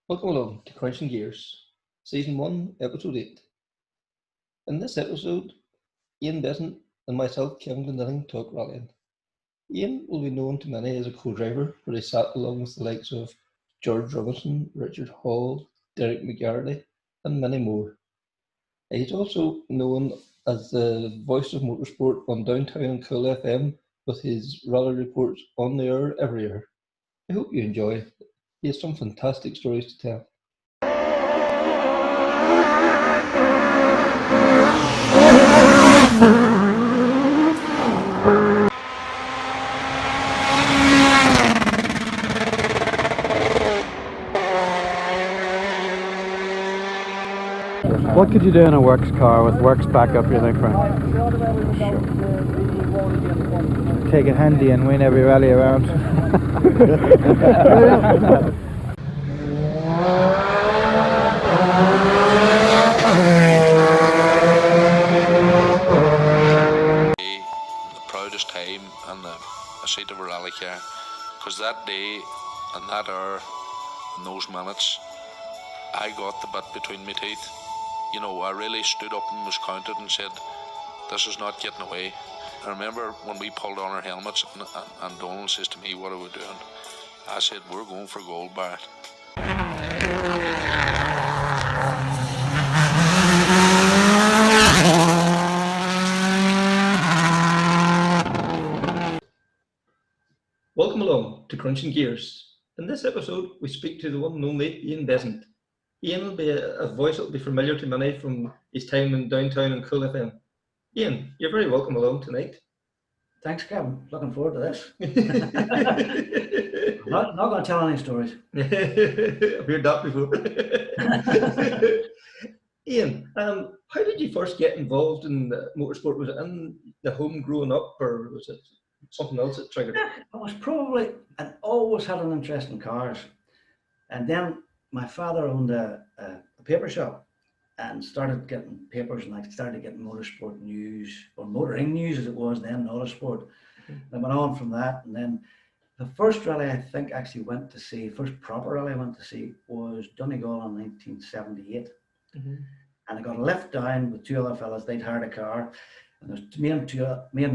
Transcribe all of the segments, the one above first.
Welcome along to Krunching Gears, Season 1, Episode 8. In this episode, Ian Beasant and myself, Kevin Glendinning, talk rallying. Ian will be known to many as a co-driver, where he sat along with the likes of George Robinson, Richard Hall, Derek McGarity, and many more. He's also known as the voice of motorsport on Downtown and Cool FM with his rally reports on the air every year. I hope you enjoy. He has some fantastic stories to tell. What could you do in a works car with works backup, you think, Frank? Sure. Take it handy and win every rally around. The proudest time and the seat of a rally car, because that day and that hour and those minutes I got the bit between my teeth. You know, I really stood up and was counted and said, this is not getting away. I remember when we pulled on our helmets and Donald says to me, what are we doing? I said, we're going for gold, Barrett. Welcome along to Krunching Gears. In this episode, we speak to the one and only Ian Beasant. Ian will be a voice that will be familiar to many from his time in Downtown and Cool FM. Ian, you're very welcome along tonight. Thanks, Kevin. Looking forward to this. not going to tell any stories. I've heard that before. Ian, how did you first get involved in motorsport? Was it in the home growing up, or was it something else that triggered it? I was probably, I'd always had an interest in cars. And then my father owned a paper shop and started getting papers, and I started getting motorsport news, or motoring news as it was then, Autosport. I went on from that, and then the first rally I think actually went to see, first proper rally I went to see was Donegal in 1978. And I got a lift down with two other fellas. They'd hired a car, and there was me and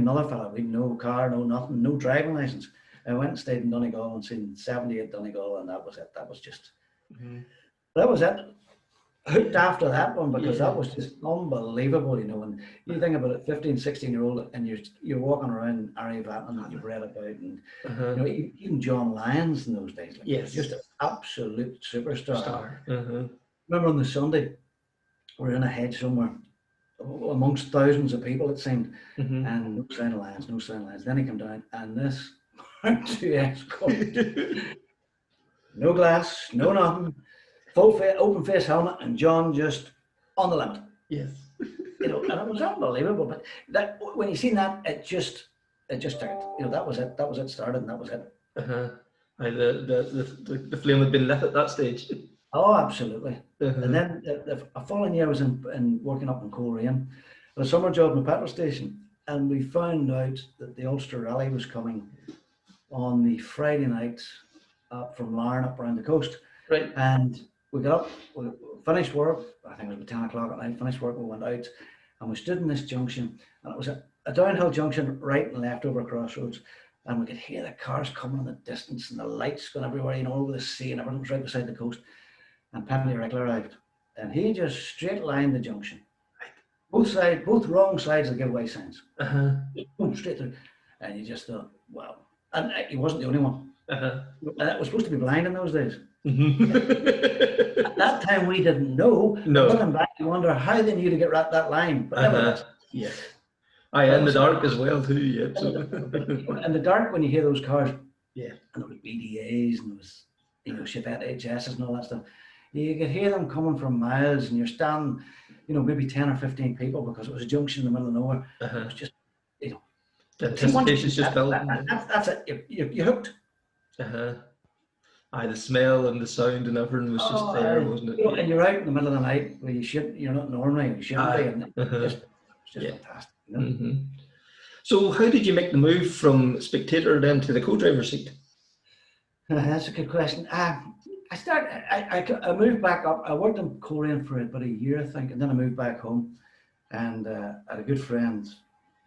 another fella. We'd no car, no nothing, no driving license. I went and stayed in Donegal and seen 78 Donegal, and that was it. That was just, that was it. Hooked after that one, because that was just unbelievable, you know. And you think about it, 15, 16-year-old, and you're walking around Ari Vatman that you've read about, and you know, even John Lyons in those days, like, just an absolute superstar. Remember on the Sunday, we're in a hedge somewhere amongst thousands of people, it seemed, and no sign of Lyons, no sign of Lyons. Then he came down, and this 2X comes, no glass, no nothing. Full face, open face helmet, and John just on the limit. Yes. You know, and it was unbelievable. But that, when you seen that, it just took it. You know, that was it. That was it. Started, and that was it. The flame had been lit at that stage. Oh, absolutely. And then the following year I was in working up in Coleraine at a summer job in a petrol station, and we found out that the Ulster Rally was coming on the Friday night from Larne up around the coast. Right. And we got up, we finished work, I think it was about 10 o'clock at night, finished work, we went out, and we stood in this junction, and it was a downhill junction, right and left over crossroads, and we could hear the cars coming in the distance, and the lights going everywhere, you know, over the sea, and everything was right beside the coast. And Penny Rickler arrived, and he just straight lined the junction. Right. Both wrong sides of the giveaway signs. Boom, straight through. And you just thought, wow. And he wasn't the only one. And it was supposed to be blind in those days. At that time we didn't know. No. Looking back, you wonder how they knew to get that line. But nevertheless, yeah. In the dark as well too. Yeah. In the dark, when you hear those cars, yeah, and there was BDAs and there was, you know, Chevette HSs and all that stuff, you could hear them coming from miles, and you're standing, you know, maybe 10 or 15 people, because it was a junction in the middle of nowhere. It was just, you know, the anticipation's just building. That's it. You're hooked. The smell and the sound and everything was just there, wasn't it? You know, and you're out in the middle of the night where you're not normally, you shouldn't be, and it's just fantastic. You know? So how did you make the move from spectator then to the co-driver seat? That's a good question. I moved back up. I worked in Coleraine for about a year, I think, and then I moved back home. And I had a good friend,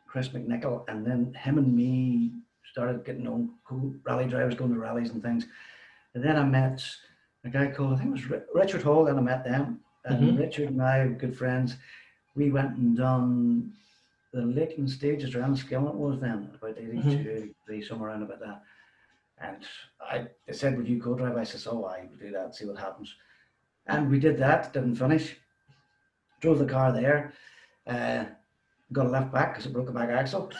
Chris McNichol, and then him and me started getting on cool rally drivers, going to rallies and things. And then I met a guy called, I think it was Richard Hall, and I met them. And Richard and I were good friends. We went and done the Lakeland stages around Skillin it was then, about 82, 83, somewhere around about that. And they said, would you co-drive? I said, oh, I will do that, see what happens. And we did that, didn't finish. Drove the car there, got a left back because it broke the back axle.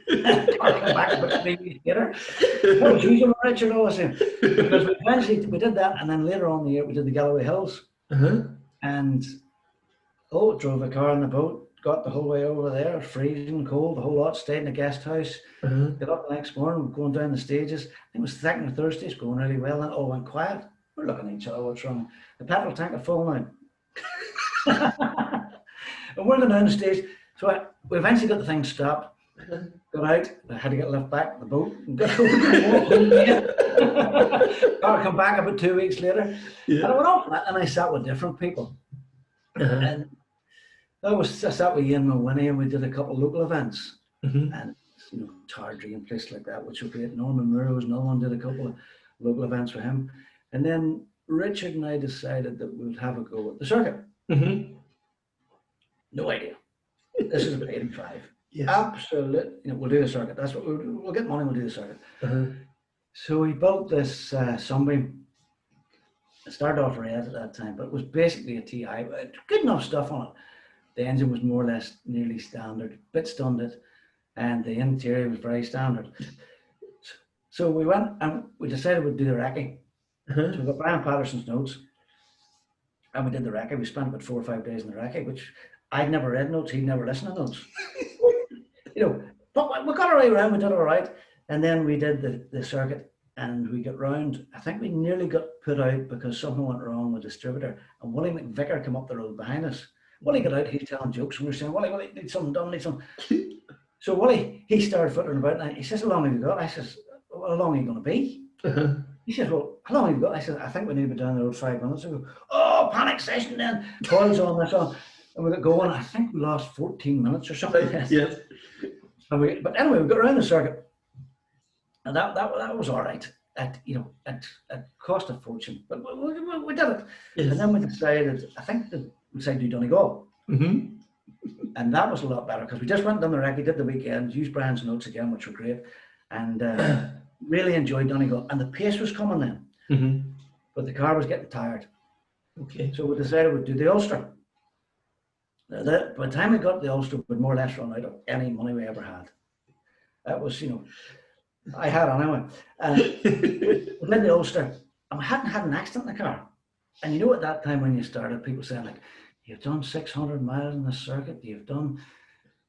Car came back about 3 weeks later. That was usual, Richard, always him. Because we did that, and then later on in the year, we did the Galloway Hills. And, drove a car on the boat. Got the whole way over there, freezing cold, the whole lot, stayed in the guest house. Got up the next morning, going down the stages. I think it was second or Thursdays, going really well, and it all went quiet. We're looking at each other, what's wrong? The petrol tank had full now. And we're going down the stage. So we eventually got the thing stopped, got out, I had to get left back the boat, and got home again. I come back about 2 weeks later, and I went off and I sat with different people. And I sat with Ian Mulwinny, and we did a couple of local events, and Tardry and places like that, which were great. Norman Moore was another one, did a couple of local events for him. And then Richard and I decided that we would have a go at the circuit. No idea. This is about 85. Yes. Absolutely. We'll do the circuit. That's what we'll get money, we'll do the circuit. So we built this Sunbeam. It started off red at that time, but it was basically a TI. Good enough stuff on it. The engine was more or less nearly standard, bit stunted, and the interior was very standard. So we went and we decided we'd do the recce. So we got Brian Patterson's notes, and we did the recce. We spent about 4 or 5 days in the recce, which I'd never read notes, he'd never listened to notes. But we got our way around, we did all right. And then we did the circuit, and we got round. I think we nearly got put out because something went wrong with the distributor, and Willie McVicker came up the road behind us. Willie got out, he's telling jokes, and we were saying, Willie, need something done, need something. So Willie, he started footering about, and he says, how long have you got? I says, well, how long are you going to be? He says, well, how long have you got? I said, I think we need to be down the road 5 minutes ago. Oh, panic session then, toils on, this on. And we got going, I think we lost 14 minutes or something. Yes. But anyway, we got around the circuit, and that was all right. It cost a fortune, but we did it. Yes. And then we decided, I think we decided to do Donegal. And that was a lot better because we just went down the recce, did the weekend, used Brian's notes again, which were great, and really enjoyed Donegal. And the pace was coming then, but the car was getting tired. Okay. So we decided we'd do the Ulster. By the time we got the Ulster, we'd more or less run out of any money we ever had. That was, I had anyway. We did the Ulster, and we hadn't had an accident in the car. And at that time when you started, people saying like, you've done 600 miles in the circuit, you've done,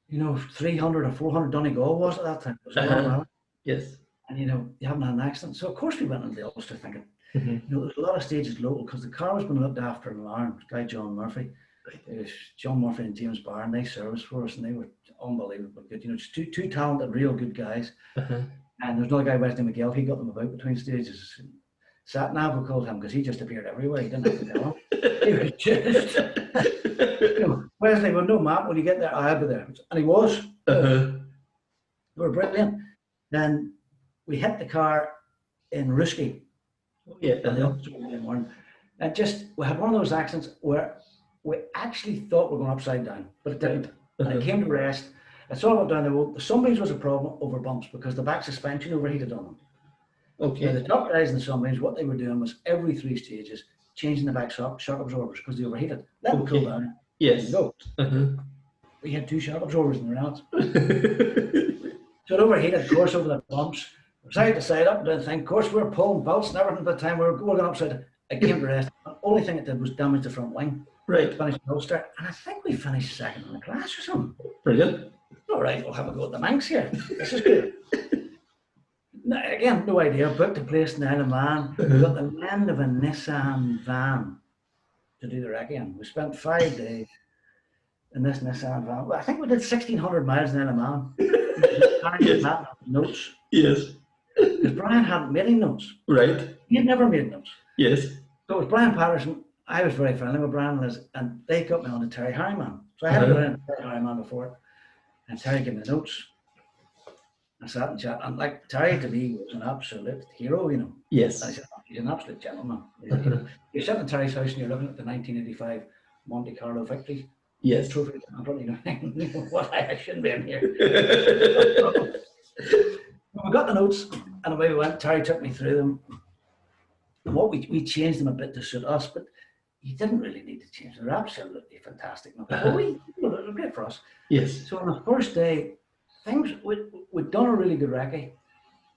300 or 400 Donegal was at that time. It was yes. And you haven't had an accident. So of course we went into the Ulster thinking, there's a lot of stages local because the car was being looked after in Larne, guy John Murphy. It was John Murphy and James Barron, they serviced for us, and they were unbelievable good. Just two talented, real good guys. And there's another guy, Wesley McGill, he got them about between stages. Sat nav, we called him, because he just appeared everywhere. He didn't have to tell him. He was just, Wesley, well, no map, when you get there, I'll be there. And he was. They were brilliant. Then we hit the car in Ruski. And just, we had one of those accidents where we actually thought we were going upside down, but it didn't. And it came to rest. It's all about down the road. Somebody's was a problem over bumps because the back suspension overheated on them. Okay. Now, the top guys in the Sunbeams, what they were doing was every 3 stages changing the back shock absorbers because they overheated. Let them cool down. Yes. Go. We had 2 shock absorbers in the round. So it overheated, of course, over the bumps. Side to side, up and down thing. Of course, we were pulling belts and everything by the time we were going upside down. It came to rest. The only thing it did was damage the front wing. Right. Finished the Ulster, and I think we finished second in the class or something. Brilliant. All right, we'll have a go at the Manx here. This is good. Now, again, no idea. Booked a place in Isle of Man. We got the land of a Nissan van to do the recce in. We spent 5 days in this Nissan van. Well, I think we did 1,600 miles in Isle of Man. Yes. Notes. Yes. Because Brian hadn't made any notes. Right. He had never made notes. Yes. So it was Brian Patterson. I was very friendly with Brian and Liz, and they got me on to Terry Harriman. So I had to go down to Terry Harriman before, and Terry gave me the notes. I sat and chat, and like Terry to me was an absolute hero, you know. Yes. And I said, he's an absolute gentleman. You know, you're sitting in Terry's house and you're looking at the 1985 Monte Carlo victory. Yes. Trophy. I'm probably you know what, I shouldn't be in here. We got the notes, and away we went. Terry took me through them. And what we changed them a bit to suit us, but you didn't really need to change them. They're absolutely fantastic. But they're great for us. Yes. So on the first day, we'd done a really good recce.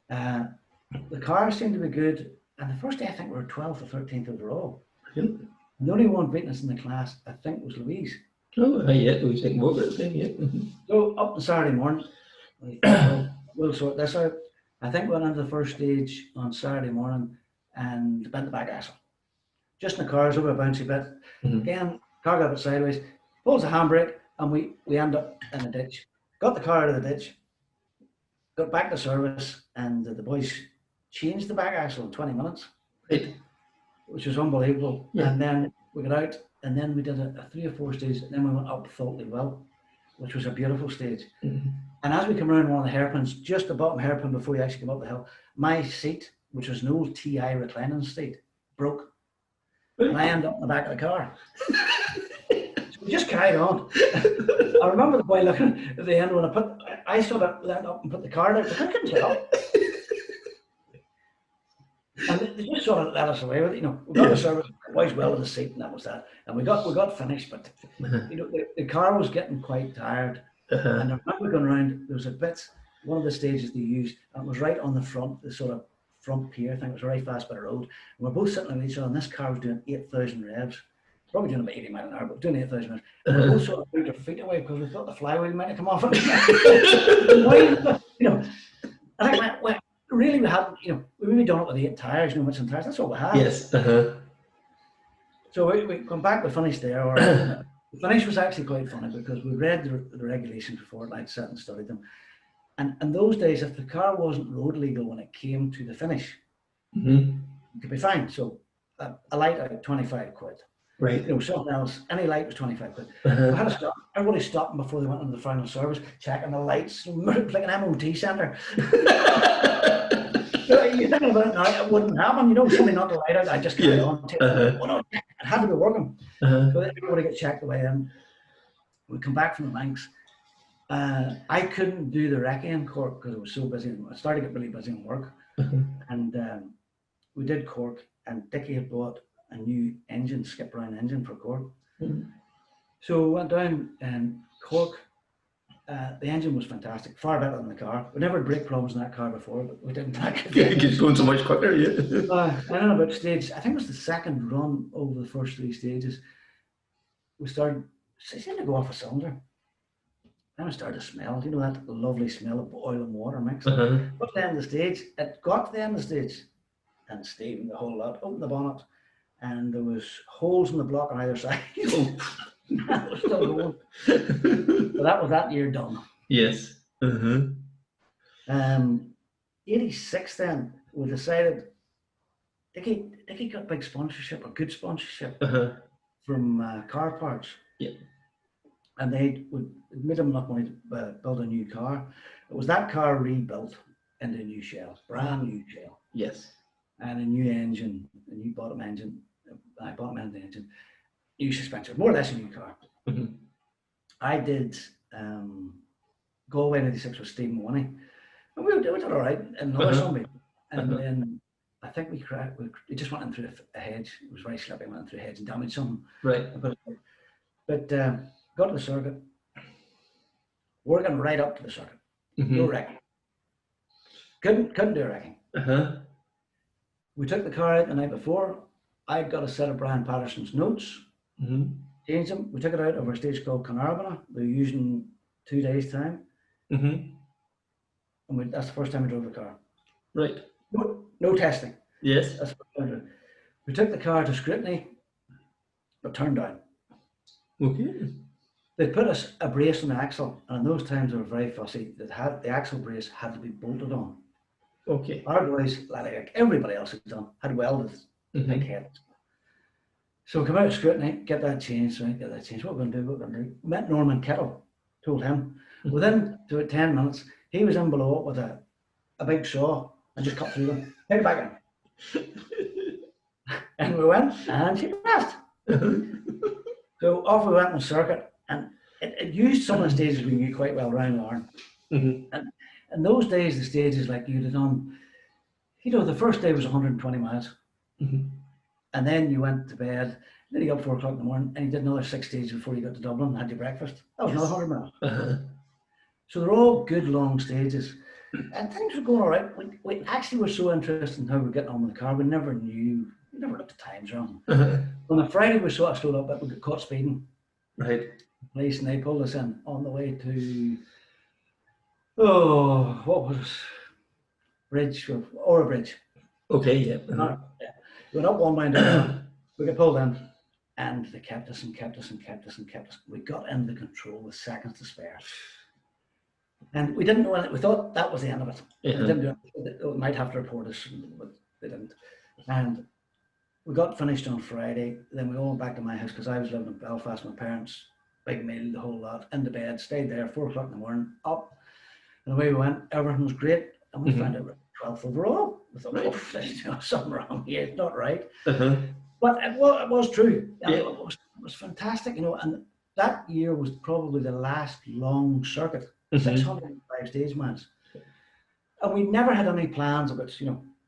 The cars seemed to be good. And the first day, I think we were 12th or 13th overall. Brilliant. And the only one beating us in the class, I think, was Louise. Oh, yeah, Louise taking over at the time, yeah. So up on Saturday morning, we thought, we'll sort this out. I think we went into the first stage on Saturday morning and bent the back axle. Just in the cars over a bouncy bit. Again, car got a bit sideways, pulls the handbrake, and we end up in a ditch. Got the car out of the ditch, got back to service, and the boys changed the back axle in 20 minutes. Right. Which was unbelievable. Yeah. And then we got out, and then we did a 3 or 4 stages, and then we went up Faultley Well, which was a beautiful stage. And as we come around one of the hairpins, just the bottom hairpin before you actually come up the hill, my seat, which was an old TI reclining seat, broke. And I ended up in the back of the car. So we just carried on. I remember the boy looking at the end when I sort of went up and put the car down, but I couldn't tell. And they just sort of let us away with it, you know. We got the service, the boys well in the seat, and that was that. And we got finished, but you know, the car was getting quite tired. And I remember going around, there was a bit, one of the stages they used, and it was right on the front, the sort of front pier thing. It was a very fast bit of road. And we're both sitting on each other, and this car was doing 8,000 revs. Probably doing about 80 miles an hour, but doing 8,000 revs. And we both sort of moved our feet away because we thought the flywheel might have come off. You know, I think really we hadn't, you know, we maybe done it with 8 tires, you know, mixing tires. That's all we had. Yes. So we come back, we finished there. Or the finish was actually quite funny because we read the regulations before it, I'd sat and studied them. And in those days, if the car wasn't road legal when it came to the finish, it could be fined. So a light out 25 quid. Right. You know, something else, any light was 25 quid. We had to stop. Everybody stopped before they went into the final service, checking the lights, like an MOT centre. You're thinking about it now, it wouldn't happen. You know, somebody knocked the light out, I just carry on. It had to be working. So everybody got checked away in. We come back from the banks. I couldn't do the recce in Cork because I was so busy. I started to get really busy in work. And we did Cork, and Dickie had bought a new engine, skip round engine for Cork. So we went down and Cork. The engine was fantastic, far better than the car. We never had brake problems in that car before, but we didn't. It's going so much quicker, yeah. And then about stage, I think it was the second run over the first 3 stages, we started, it seemed to go off a cylinder. Then I started to smell, you know, that lovely smell of oil and water mixed. But at the end of the stage, it got to the end of the stage, and Stephen, the whole lot, opened the bonnet, and there was holes in the block on either side. That was still going. So that was that year done. Yes. 86 then, we decided Dickie got big sponsorship, or good sponsorship from car parts. Yeah. And they would made them enough money to build a new car. It was that car rebuilt into a new shell, brand new shell. Yes. And a new engine, a new bottom engine, bottom end of the engine, new suspension, more or less a new car. I did Galway 96 with Stephen Money, and we did all right in another Sunday. And then I think we just went in through a hedge. It was very slippy, went in through a hedge and damaged something. Right. But got to the circuit, working right up to the circuit. No wrecking. Couldn't do a wrecking. We took the car out the night before. I got a set of Brian Patterson's notes. Changed them. We took it out of our stage called Carnarvon. They were using 2 days' time. And that's the first time we drove the car. Right. No testing. Yes. That's what we took the car to scrutiny, but turned down. Okay. They put us a brace on the axle, and in those times they were very fussy. The axle brace had to be bolted on. Okay. Our boys, like everybody else had done, had welded big head. So we come out of scrutiny, get that changed, right? Get that changed. What we're going to do? What we're going to do? Met Norman Kettle. Told him. Within 10 minutes, he was in below with a big saw and just cut through them. Take it back in. And we went, and she passed. So off we went on the circuit, and it used some of the stages we knew quite well around Larne. And in those days, the stages like you'd have done, the first day was 120 miles. And then you went to bed, then you got up 4 o'clock in the morning, and you did another 6 stages before you got to Dublin and had your breakfast. That was another 100 miles. So they're all good long stages. And things were going all right. We actually were so interested in how we were getting on with the car, we never looked at times wrong. On the Friday, we sort of slowed up, but we got caught speeding. Right. Police, and they pulled us in on the way to, what was it? Bridge, or a bridge. Okay, yeah. We went up one way and down. We got pulled in, and they kept us and kept us and kept us and kept us. We got into control with seconds to spare. And we didn't know it. We thought that was the end of it. They didn't do it. They might have to report us, but they didn't. And we got finished on Friday. Then we all went back to my house because I was living in Belfast. My parents, big meal, the whole lot, into bed, stayed there, 4 o'clock in the morning, up. And away we went. Everything was great. And we found out 12th overall. We thought, there's something wrong here. It's not right. But it was true. It was fantastic, and that year was probably the last long circuit, 605 stage miles. And we never had any plans about,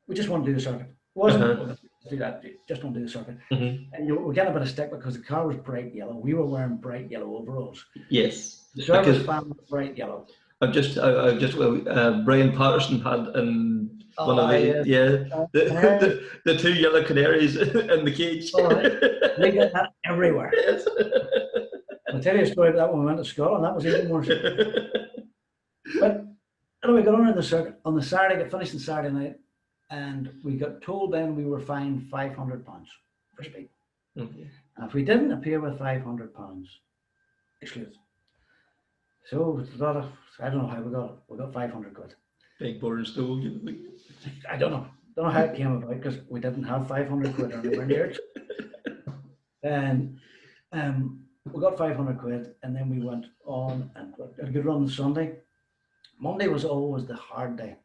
we just want to do the circuit. It wasn't, we're going to do that, just want to do the circuit. And we're getting a bit of stick because the car was bright yellow. We were wearing bright yellow overalls. Yes. The service fan was bright yellow. Brian Patterson had one of the 2 yellow canaries in the cage. We got that everywhere. Yes. I'll tell you a story about that when we went to Scotland. That was even worse. But anyway, we got on in the circuit on the Saturday. Got finished on Saturday night, and we got told then we were fined £500 for speed. And if we didn't appear with £500, excluded. So we got it. I don't know how we got it. We got 500 quid. Big boring stool. I don't know. Don't know how it came about because we didn't have 500 quid anywhere near it. And we got 500 quid, and then we went on and had a good run on Sunday. Monday was always the hard day.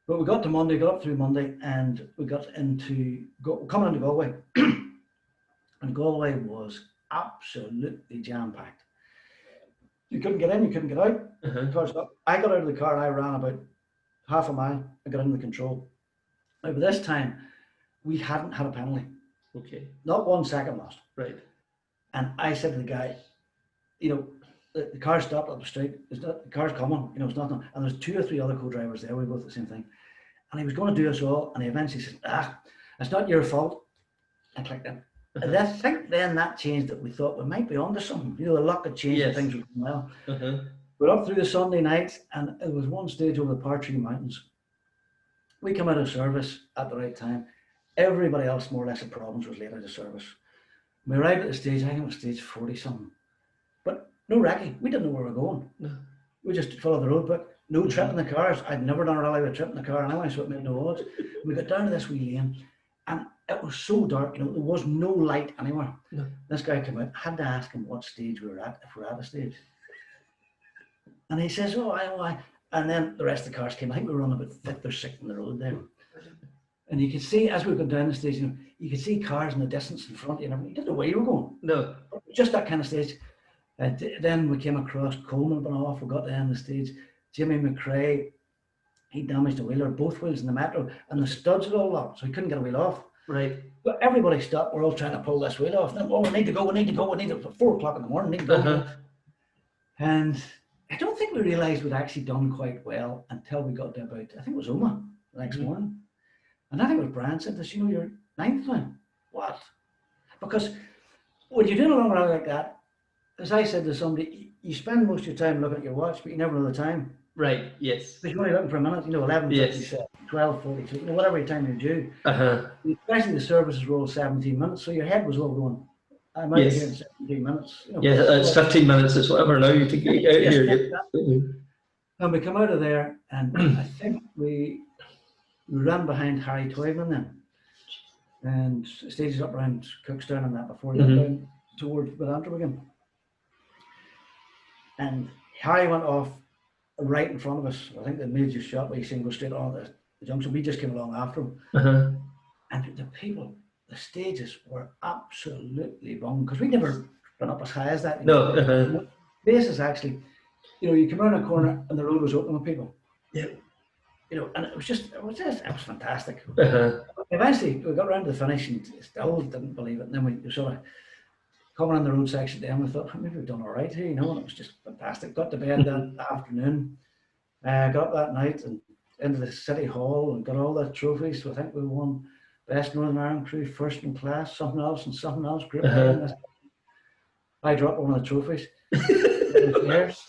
But we got to Monday, got up through Monday, and we got coming into Galway. And Galway was absolutely jam-packed. You couldn't get in, you couldn't get out. I got out of the car and I ran about half a mile. I got into the control. Now, by this time, we hadn't had a penalty. Okay. Not 1 second lost. Right. And I said to the guy, the car stopped up the street. The car's coming, it's nothing. And there's 2 or 3 other co-drivers there. We both the same thing. And he was going to do us all. And he eventually said, it's not your fault. I clicked in. And I think then that changed it. We thought we might be onto something. The luck had changed and things were going well. We're up through the Sunday night, and it was one stage over the Partridge Mountains. We come out of service at the right time. Everybody else, more or less, in Province was late out of service. We arrived at the stage, I think it was stage 40 something. But no recce. We didn't know where we were going. No. We just followed the road book. No trip in the cars. I'd never done a rally with a trip in the car, and I so it made no odds. We got down to this wee lane, and it was so dark, there was no light anywhere. No. This guy came out, had to ask him what stage we were at, if we're at a stage. And he says, I. And then the rest of the cars came. I think we were on about 5th or 6th in the road there. And you could see, as we were going down the stage, you could see cars in the distance in front of you. You didn't know where you were going. No. Just that kind of stage. Then we came across Coleman, went off. We got to the end of the stage. Jimmy McRae, he damaged a wheel, or both wheels in the metro, and the studs had all locked, so he couldn't get a wheel off. Right. But everybody stopped. We're all trying to pull this wheel off. Then, we need to go. We need to 4 o'clock in the morning. We need to go. And I don't think we realised we'd actually done quite well until we got to about, I think it was Oma the next morning. And I think it was Brian said this, you're 9th now. What? Because when you're doing a long rally like that, as I said to somebody, you spend most of your time looking at your watch, but you never know the time. Right, yes. Because you're only looking for a minute, 11:57, 12:42, whatever your time you're due. Especially the services were all 17 minutes, so your head was all going, I might be here in 17 minutes. It's 15 minutes, it's whatever now you think you get out here. And we come out of there, and I think we ran behind Harry Toyman then. and stages up around Cookstown and that before he went down towards Belantrim again. And Harry went off right in front of us. I think the major shot where he seen go straight on the junction. We just came along after him. And the people, the stages were absolutely wrong because we never run up as high as that. No. Places actually, you come around a corner and the road was open with people. Yeah. And it was fantastic. Eventually, we got around to the finish and still didn't believe it. And then we sort of coming on the road section there, and we thought, maybe we've done all right here, and it was just fantastic. Got to bed that afternoon, got up that night and into the city hall and got all the trophies. So I think we won Best Northern Ireland Crew, first in class, something else, group A. I dropped one of the trophies. Cheers.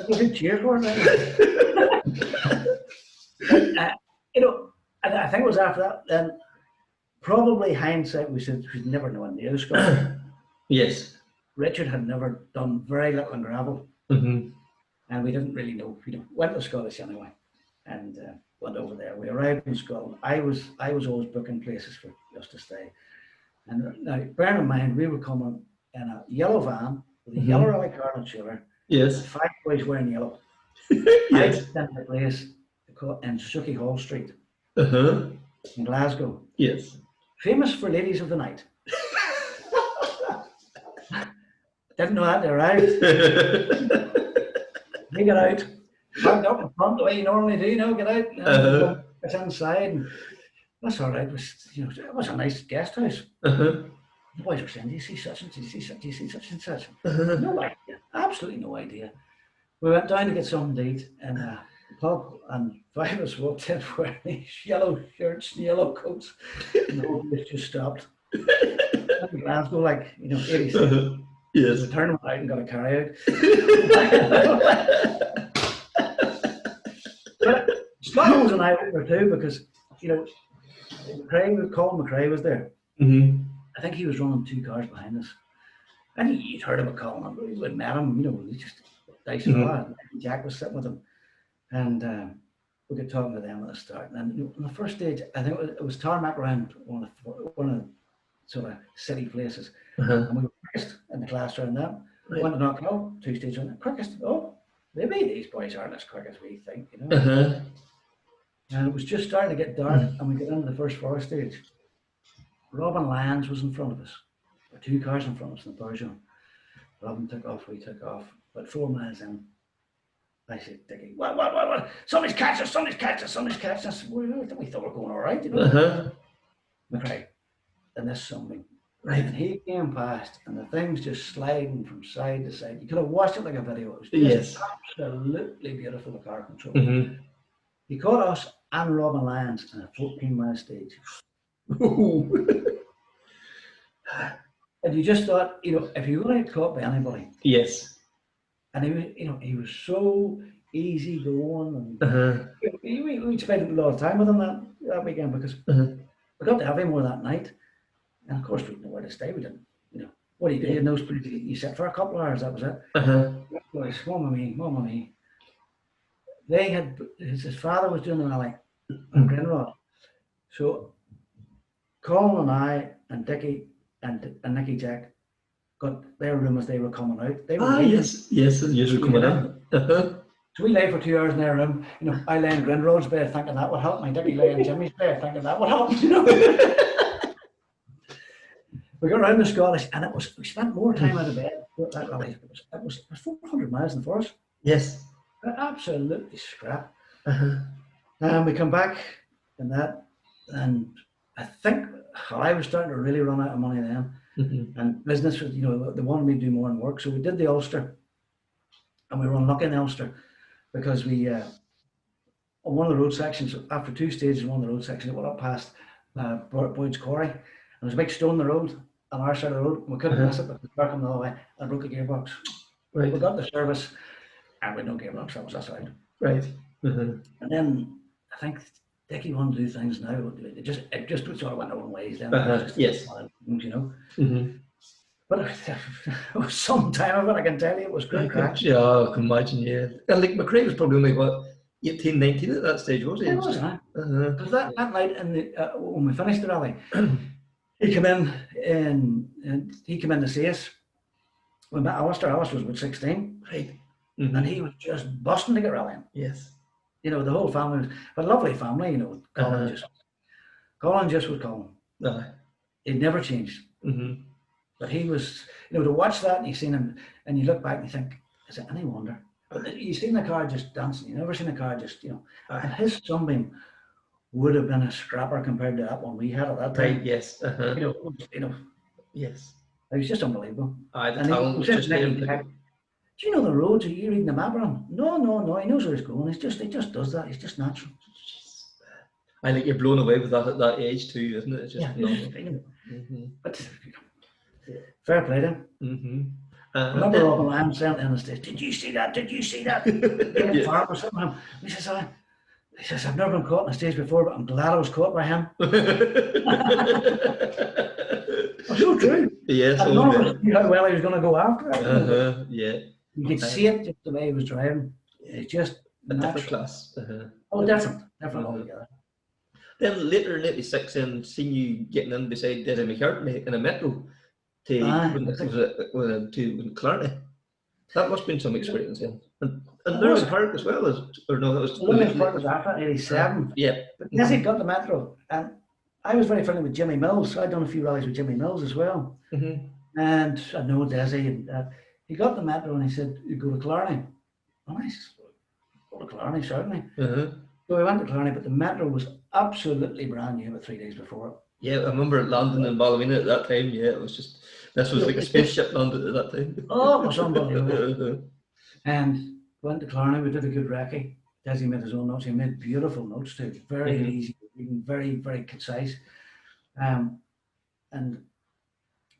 You did cheers for it, and I think it was after that, then probably hindsight, we said we'd never known near the Scotland. Yes. Richard had never done very little in gravel. And we didn't really know. Went to Scottish anyway, and went over there. We arrived in Scotland. I was always booking places for us to stay. And now, bearing in mind, we were coming in a yellow van with a yellow rally car and trailer. Yes. 5 boys wearing yellow. Yes. I was in the place in Suki Hall Street in Glasgow. Yes. Famous for ladies of the night. Didn't know that they arrived. We got out, parked up in front the way you normally do, get out, it's inside, and that's all right. It was a nice guest house. The boys were saying, do you see such and such, do you see such and such? No idea, absolutely no idea. We went down to get something to eat in a pub, and 5 of us walked in wearing these yellow shirts and yellow coats, and the whole place just stopped. In Glasgow, 86. Yes. We turned them out and got a carry out. But Scotland was an eye opener too, because Colin McRae was there. I think he was running 2 cars behind us, and you'd heard about Colin. We'd met him. He just nice and all. Jack was sitting with him, and we got talking to them at the start. And then on the first stage, I think it was tarmac around one of the sort of city places, and we were quickest in the class around that. Right. Went to Knockhill, 2 stages on it, quickest. Oh, maybe these boys aren't as quick as we think, And it was just starting to get dark, and we got into the first 4 stage. Robin Lyons was in front of us. There were 2 cars in front of us in the Peugeot. Robin took off, we took off. But 4 miles in, I said, Dickie, what? Somebody's catching us. We thought we were going all right, McRae. And this something. Right. And he came past, and the thing's just sliding from side to side. You could have watched it like a video. It was just absolutely beautiful, the car control. He caught us and Robin Lyons in a 14-mile stage. And you just thought, if you're going to get caught by anybody. Yes. And he was so easy going, and we spent a lot of time with him that weekend, because we got to have him more that night. And of course, we didn't know where to stay. We didn't, what do you do in those places? You sit for a couple of hours, that was it. Boys, Mum and me. They had, his father was doing the rally on Glenrod. So Colin and I and Dickie and Nicky Jack got their room as they were coming out. They were yes, you were coming in. So we lay for 2 hours in their room. I lay in Glenrod's bed thinking that would help me. Dickie lay in Jimmy's bed thinking that would help. We got around the Scottish, and we spent more time out of bed. That rally. It was 400 miles in the forest. Yes. Absolutely scrap. And we come back and I think I was starting to really run out of money then. And business was, they wanted me to do more and work. So we did the Ulster, and we were unlucky in the Ulster because we, on one of the road sections, after 2 stages, one of the road sections, it went up past Boyd's Quarry, and there was a big stone in the road on our side of the road. We couldn't miss it, but the car came the other way and broke the gearbox. Right. We got the service, and we had no gearbox. That was us out. Right. And then I think Dickie wanted to do things now. It just sort of went our own ways then. Yes. But it was some time of it, I can tell you. It was great crack. Yeah, I can imagine, yeah. And McRae was probably only, 18, 19 at that stage, was he? It was, huh? Uh-huh. Because that night when we finished the rally, he came in and he came in to see us. We met Alistair. Alistair was about 16, Right. and he was just busting to get rallying. Yes. You know, the whole family was a lovely family. You know, Colin just was Colin. He'd never changed. Mm-hmm. But he was, you know, to watch that and you seen him, and you look back and you think, is it any wonder? But you seen the car just dancing. You never seen a car just, you know. And his Sunbeam would have been a scrapper compared to that one we had at that time. Right. Yes. Uh-huh. You know. Yes. It was just unbelievable. The talent was just there. Do you know the roads? Are you reading the map around? No. He knows where he's going. He just does that. He's just natural. I think you're blown away with that at that age too, isn't it? It's just phenomenal. But fair play to him. Mm-hmm. I remember Robin Lamb saying in the stage, "Did you see that? Did you see that?" Yeah. Farmer sitting with him. He says, "I've never been caught on the stage before, but I'm glad I was caught by him." It's so true. Yes. I don't know how well he was going to go after it. Yeah. You could see it just the way he was driving. It's just a natural. different class. Oh, different altogether. Then later in '86, then seeing you getting in beside Desi McCartney in a metro to Clarny. That must have been some experience then. And Lewis Park as well, or no, that was Lewis Park was after '87. Yeah. But Desi got the metro, and I was very friendly with Jimmy Mills. So I'd done a few rallies with Jimmy Mills as well. Mm-hmm. And I know Desi, and he got the metro and he said, "You go to Clarny." And I said, "Go to Clarny, certainly." So we went to Clarny, but the metro was absolutely brand new about 3 days before. Yeah, I remember it landing in Ballymena at that time. Yeah, it was just, this was like a spaceship landed at that time. Oh, it was unbelievable. And went to Clarny, we did a good recce. Desi made his own notes. He made beautiful notes too, very easy, very, very concise.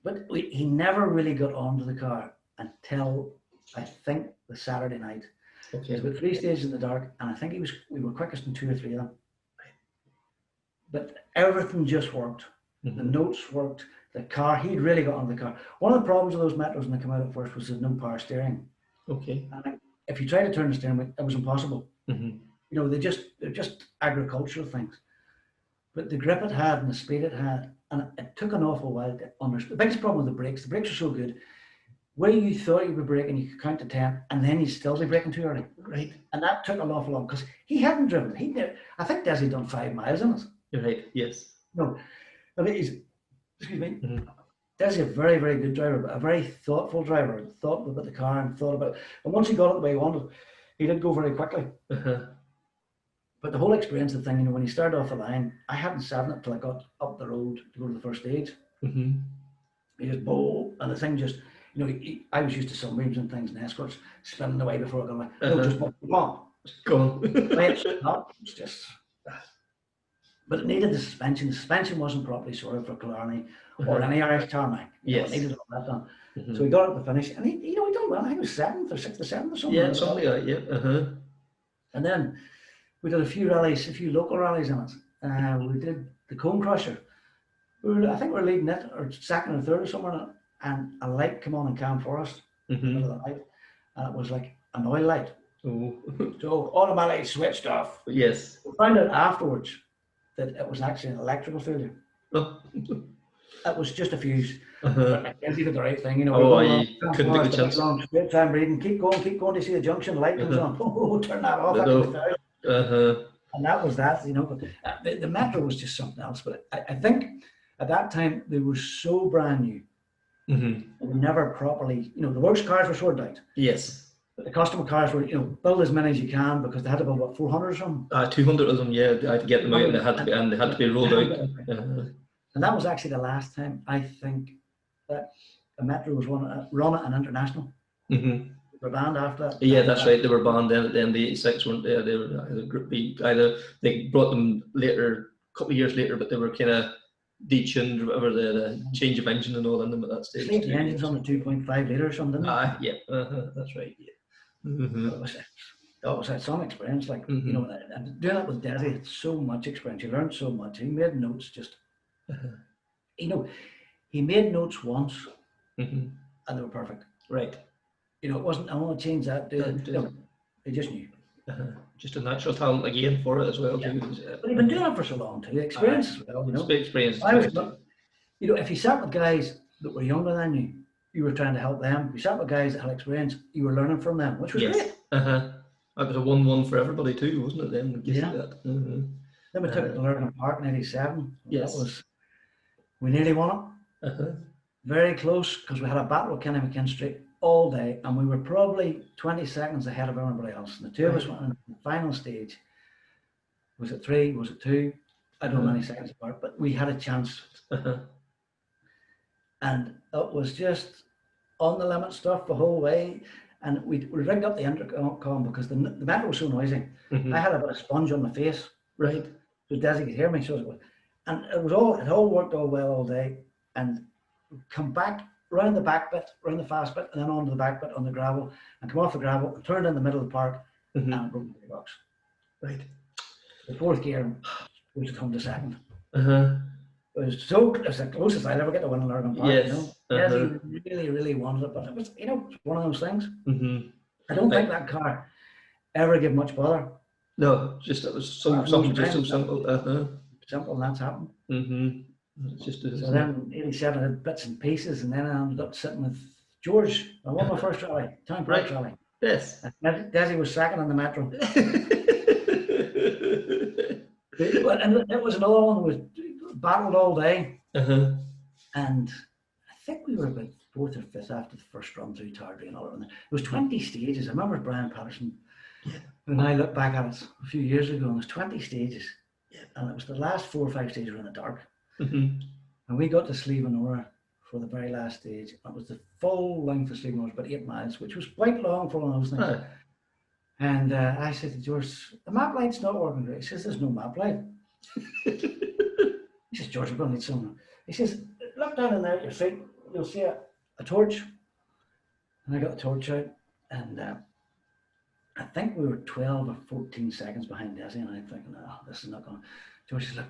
But he never really got onto the car until I think the Saturday night. Okay. It was about 3 stages in the dark, and I think we were quickest in 2 or 3 of them. But everything just worked. The notes worked. The car, he'd really got onto the car. One of the problems with those metros when they came out at first was there's no power steering. Okay. And if you tried to turn the steering wheel, it was impossible. You know, they're just agricultural things. But the grip it had and the speed it had, and it took an awful while to understand. The biggest problem with the brakes are so good. Where you thought you were braking, you could count to 10, and then you'd still be braking too early. Right. And that took an awful long because he hadn't driven it. I think Desi done 5 miles in it. You're right. Yes. No, I mean, excuse me. Desi a very, very good driver, but a very thoughtful driver. Thought about the car and thought about it. And once he got it the way he wanted, he did go very quickly. But the whole experience of the thing, you know, when he started off the line, I hadn't sat in it till I got up the road to go to the first stage. He just bow, and the thing just, you know, I was used to sunbeams and things and escorts spinning away before I got away. No, just come on. Go on. It's just. But it needed the suspension. The suspension wasn't properly sorted for Killarney or any Irish tarmac. Yes. It needed all that done. So he got it to finish, and he done well. I think it was 7th or 6th or 7th or something. Yeah, something like that. Yeah. And then we did a few local rallies in it. We did the Cone Crusher. I think we were leading it, or 2nd or 3rd or somewhere, and a light came on in Cam Forest. And it was like an oil light. So automatically switched off. Yes. We found out afterwards that it was actually an electrical failure. It was just a fuse. He did the right thing, you know. You couldn't take the chance. Straight time reading, keep going to see the junction, the light comes on. Turn that off. And that was that, you know. But the metro was just something else. But I think at that time they were so brand new. They were never properly, you know, the works cars were sorted out. Yes. But the customer cars were, you know, build as many as you can because they had to build, what, 400 or something? 200 of them, yeah. I had to get them out, and they had to be rolled out. And that was actually the last time I think that a metro was run at an international. They were banned after that. Yeah, that's right. They were banned then at the end of '86, weren't they? They were either Group B, they brought them later, a couple of years later, but they were kind of detuned or whatever, the change of engine and all in them at that stage. The engine's on the 2.5 litre or something, didn't it? Yeah, that's right. Yeah. That was some experience, like, you know, and doing that with Desi, it's so much experience. You learned so much. He made notes just, you know, he made notes once and they were perfect. Right. You know, it wasn't, I want to change that. You know, they just knew. just a natural talent again for it as well. Yeah. Too. But he'd been doing it for so long too, experience as well, you know. Experience. I was, you know, if you sat with guys that were younger than you, you were trying to help them. If you sat with guys that had experience, you were learning from them, which was great. That was a 1-1 for everybody too, wasn't it? Then that. Then we took it to Lurgan Park in '87. Yes. That was, we nearly won it. Very close, because we had a battle with Kenny McKinstry all day, and we were probably 20 seconds ahead of everybody else. And the two of us went in the final stage. Was it 3? Was it 2? I don't know how many seconds apart, but we had a chance. And it was just on the limit stuff the whole way. And we rigged up the intercom because the metro was so noisy. I had a bit of sponge on my face. Right. So Desi could hear me. So and it all worked all well all day. And come back round the back bit, round the fast bit, and then onto the back bit on the gravel, and come off the gravel and turned in the middle of the park and broke the box. Right. The fourth gear was to come to second. It was the closest I'd ever get to winning Lurgan Park. Yes. You know? Desi really, really wanted it, but it was, you know, one of those things. I don't think that car ever gave much bother. No, just it was something just so simple. Simple, and that's happened. It's just So then '87 I had bits and pieces, and then I ended up sitting with George. I won my first rally, Town Park rally. Yes. And Desi was second on the metro. And it was another one that was battled all day. And I think we were about 4th or 5th after the first run through Tardry and all that. There was 20 stages. I remember Brian Patterson, when I look back at it a few years ago, and there's 20 stages. And it was the last 4 or 5 stages were in the dark. And we got to Slievenora for the very last stage. It was the full length of Slievenora, about 8 miles, which was quite long for one of those things. And I said to George, the map light's not working great. He says, there's no map light. He says, George, we're going to need some. He says, look down in there at your feet, you'll see a torch. And I got the torch out, and I think we were 12 or 14 seconds behind Desi, and I'm thinking, oh, this is not going to. George says, look,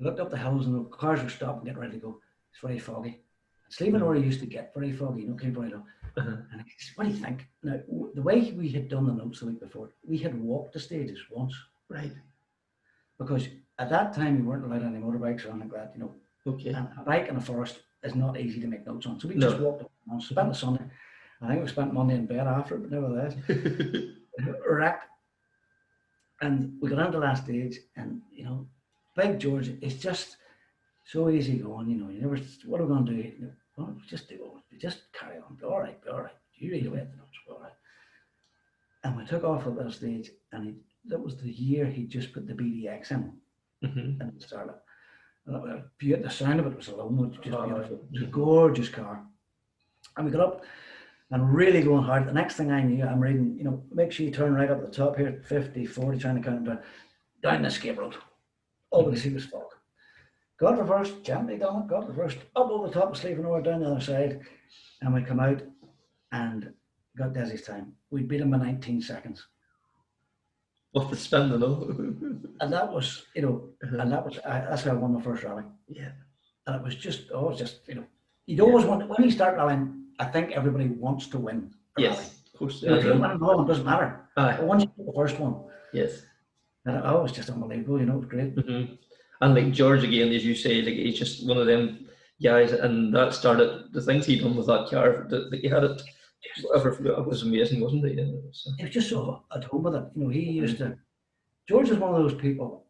I looked up the hills, and the cars were stopped and getting ready to go. It's very foggy. Slievenora used to get very foggy, you know, came very low. And he says, what do you think? Now, the way we had done the notes the week before, we had walked the stages once. Right. Because at that time, you weren't allowed any motorbikes or anything like that, you know. Okay. And a bike in a forest is not easy to make notes on. So we just walked up once, spent the Sunday. I think we spent Monday in bed after, but nevertheless. Wrecked. And we got on to the last stage, and, you know, Big George is just so easy going, you know. You never, what are we going to do? You know, well, just do it. Just carry on. Be all right. Be all right. You read away the notes. Be all right. And we took off at that stage, and that was the year he just put the BDX in and started. The sound of it was alone. It was just beautiful. It was a gorgeous car. And we got up and really going hard. The next thing I knew, I'm reading, you know, make sure you turn right up at the top here, 50, 40, trying to count down the escape road. All we could see was fog. Got reversed, gently done it, got reversed, up over the top of Slievenora, down the other side, and we come out and got Desi's time. We beat him by 19 seconds. Off the spin, you know. And that was, you know, and that's how I won my first rally. Yeah. And it was just, you know, you'd always want, when you start rallying, I think everybody wants to win a rally. Of course. You know, if you don't win another one, it doesn't matter. But once you get the first one, and it was just unbelievable, you know, it was great. And like George again, as you say, like he's just one of them guys, and that started the things he done with that car. That he had it, it was amazing, wasn't it? Yeah, so. He was just so at home with it. You know, he used to. George is one of those people.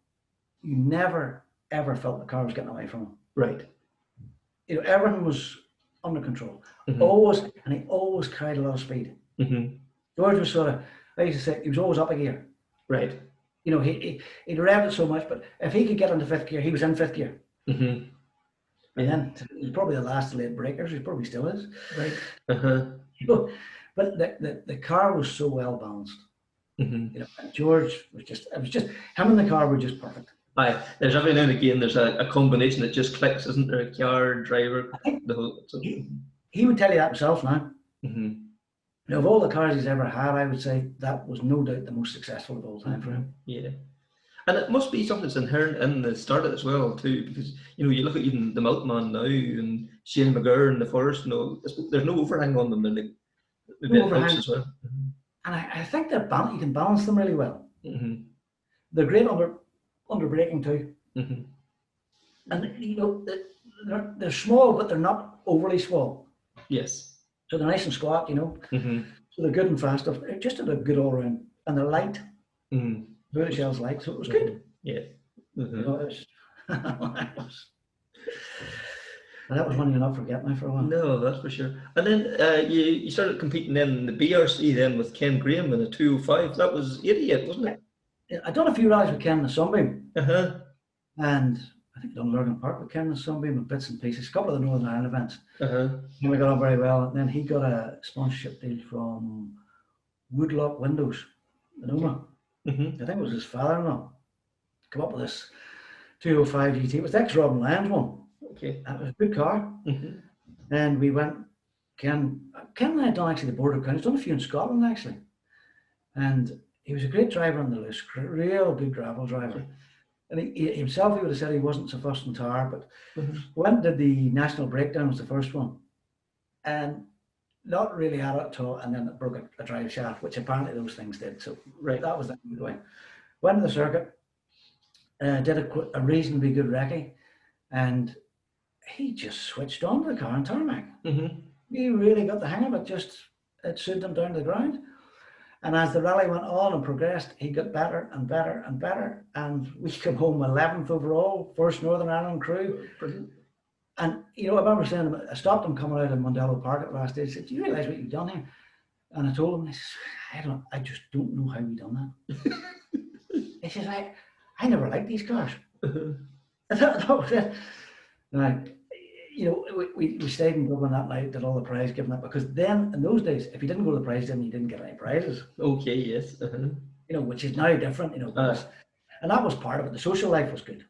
You never ever felt the car was getting away from him. Right. You know, everything was under control. Always, and he always carried a lot of speed. George was sort of. I used to say he was always up a gear. Right. You know, he'd revved it so much, but if he could get into 5th gear, he was in 5th gear. And then he's probably the last to late breakers. He probably still is. Right. You know, but the car was so well balanced. You know, and George was just. It was just him and the car were just perfect. Aye. There's every now and again there's a combination that just clicks, isn't there? A car, driver, the whole. So. He would tell you that himself now. Now, of all the cars he's ever had, I would say that was no doubt the most successful of all time for him. Yeah. And it must be something that's inherent in the start as well, too, because, you know, you look at even the Milkman now and Shane McGurr and the Forest, you know, there's no overhang on them. They're like, No overhang. As well. And I think you can balance them really well. They're great under braking too. Mm-hmm. And they're small, but they're not overly small. Yes. So they're nice and squat, Mm-hmm. So they're good and fast. They're just a good all round, and they're light. Mm-hmm. Bullet shell's light, so it was good. Yeah. Mm-hmm. And that was one you'll not forget now for a while. No, that's for sure. And then you started competing then in the BRC then with Ken Graham in a 205. That was 88, wasn't it? I done a few rallies with Ken in the Sunbeam, Uh-huh. and I think I done Lurgan Park with Ken in the Sunbeam with bits and pieces, a couple of the Northern Ireland events. Uh-huh. And we got on very well. And then he got a sponsorship deal from Woodlock Windows in Oma. Mm-hmm. I think it was his father-in-law. Come up with this 205 GT. It was the ex-Robin Lyons one. Okay. It was a good car. Mm-hmm. And we went, Ken and I had done actually the Border Crown. He's done a few in Scotland actually. And he was a great driver on the loose, real good gravel driver. And he himself, he would have said he wasn't so fussed and tar, but went and did the National Breakdown, was the first one. And not really at it at all. And then it broke a drive shaft, which apparently those things did. So that was the way. Went to the circuit, did a reasonably good recce, and he just switched on to the car on tarmac. Mm-hmm. He really got the hang of it, it suited him down to the ground. And as the rally went on and progressed, he got better and better and better. And we came home 11th overall, first Northern Ireland crew. Brilliant. And, I remember saying, I stopped him coming out of Mondello Park at the last stage. I said, do you realise what you've done here? And I told him, he says, I just don't know how we done that. He says, I never liked these cars. That was it. Now, we stayed in Dublin that night, did all the prize giving up, because then in those days, if you didn't go to the prize dinner, you didn't get any prizes. Okay, yes. Which is now different, and that was part of it. The social life was good.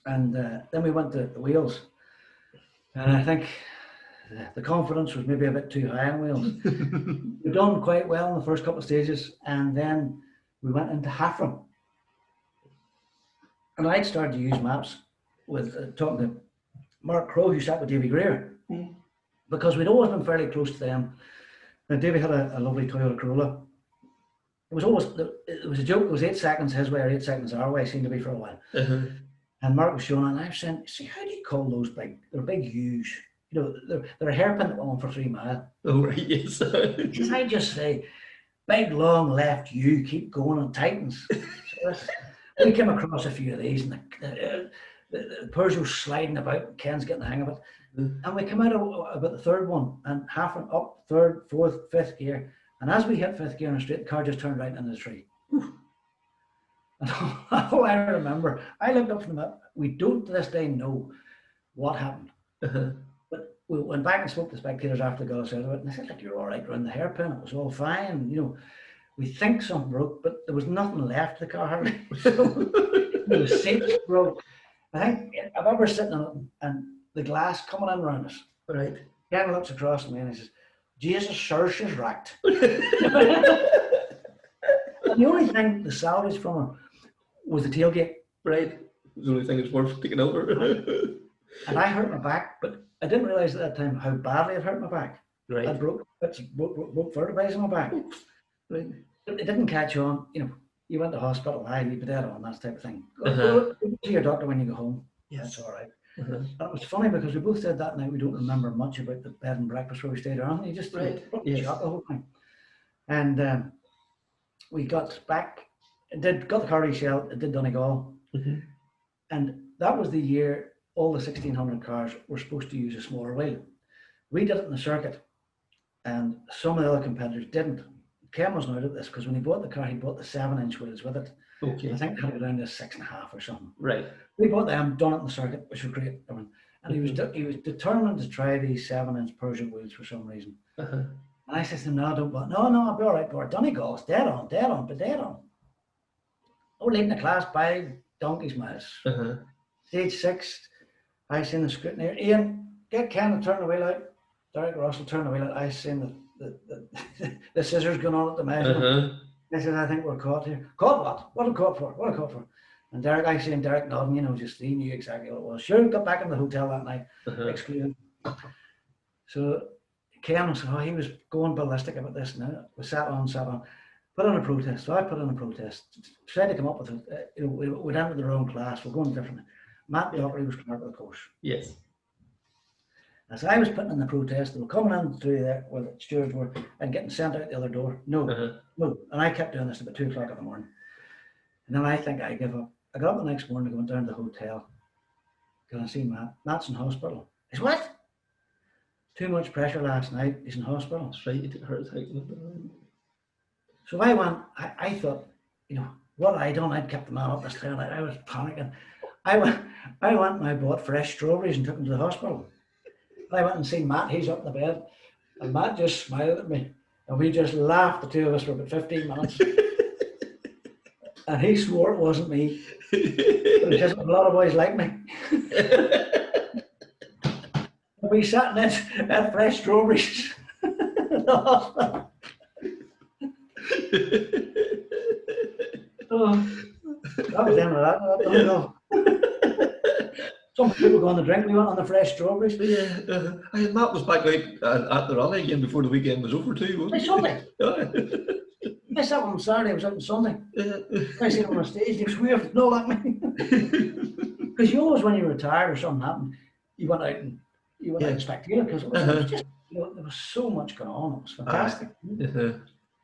And then we went to the wheels, and I think the confidence was maybe a bit too high on wheels. We've done quite well in the first couple of stages, and then we went into Haffron. And I'd started to use maps with talking to Mark Crowe, who sat with Davy Greer, because we'd always been fairly close to them. And Davy had a lovely Toyota Corolla. It was a joke. It was 8 seconds his way or 8 seconds our way, seemed to be for a while. And Mark was showing, and I was saying, see, how do you call those big? They're big U's. They're a hairpin that went on for 3 miles. Oh, right, yes. Because I just say, big, long left U, keep going and tightens. So we came across a few of these, and the Peugeot's sliding about, and Ken's getting the hang of it. And we come out about the third one, and half up, third, fourth, fifth gear. And as we hit fifth gear on the straight, the car just turned right into the tree. And all I remember, I looked up from the map. We don't to this day know what happened. But we went back and spoke to the spectators after they got us out of it, and they said, like, you're all right around the hairpin, it was all fine. We think something broke, but there was nothing left of the car. The seats broke. I think I remember sitting on it and the glass coming in around us. Right. Ken looks across at me and he says, Jesus, sir, she's wrecked. And the only thing the salvage from her was the tailgate. Right. The only thing that's worth taking over. And I hurt my back, but I didn't realise at that time how badly it hurt my back. Right. I broke vertebrae in my back. Right. It didn't catch on. You went to hospital, you put that on, that type of thing. Go to your doctor when you go home. Yes. That's all right. And it was funny because we both said that night we don't remember much about the bed and breakfast where we stayed around. You just shot the whole thing. And we got back, got the car reshelled, it did Donegal. And that was the year all the 1600 cars were supposed to use a smaller wheel. We did it in the circuit, and some of the other competitors didn't. Ken wasn't out of this because when he bought the car, he bought the 7-inch wheels with it. Okay. I think it had to go down to 6.5 or something. Right. We bought them, done it in the circuit, which was great. And he was determined to try these 7-inch Persian wheels for some reason. And I said to him, no, don't. No, I'll be all right, Bart. Donegal, it's dead on. Oh, leading the class by donkey's miles. Stage 6, I seen the scrutineer. Ian, get Ken to turn the wheel out. Derek Russell turned the wheel out. I seen the scissors going on at the measurement. I said, I think we're caught here. Caught what? What are caught for? And Derek, I seen Derek nodding, just he knew exactly what it was. Sure, got back in the hotel that night, excluded. So Ken was, he was going ballistic about this now. We sat on. put on a protest. So I put on a protest, tried to come up with it. We'd entered the wrong class, we're going different. Matt Dockery was clerk of the course. Yes. As I was putting in the protest, they were coming in through there where the stewards were and getting sent out the other door. No, no. And I kept doing this about 2 o'clock in the morning. And then I think I give up. I got up the next morning, I went down to the hotel. Can I see Matt? Matt's in hospital. He said, what? Too much pressure last night. He's in hospital. That's right. It hurt. So I went, I thought, what had I done? I'd kept the man up the stairs. I was panicking. I went and I bought fresh strawberries and took him to the hospital. I went and seen Matt, he's up in the bed, and Matt just smiled at me, and we just laughed, the two of us, for about 15 minutes. And he swore it wasn't me, but it's just a lot of boys like me. We sat in that fresh strawberries in the hospital. Oh, that was the end of that. I don't know. Some people go on the drink, we went on the fresh strawberries. Yeah, Matt was back out at the rally again before the weekend was over too, wasn't he? Sunday. Yeah. I sat on Saturday, I was out on Sunday. I seen him on stage, he was weird, no like me. Because you always, when you retired or something happened, you went out and spectator, because it was just, there was so much going on, it was fantastic.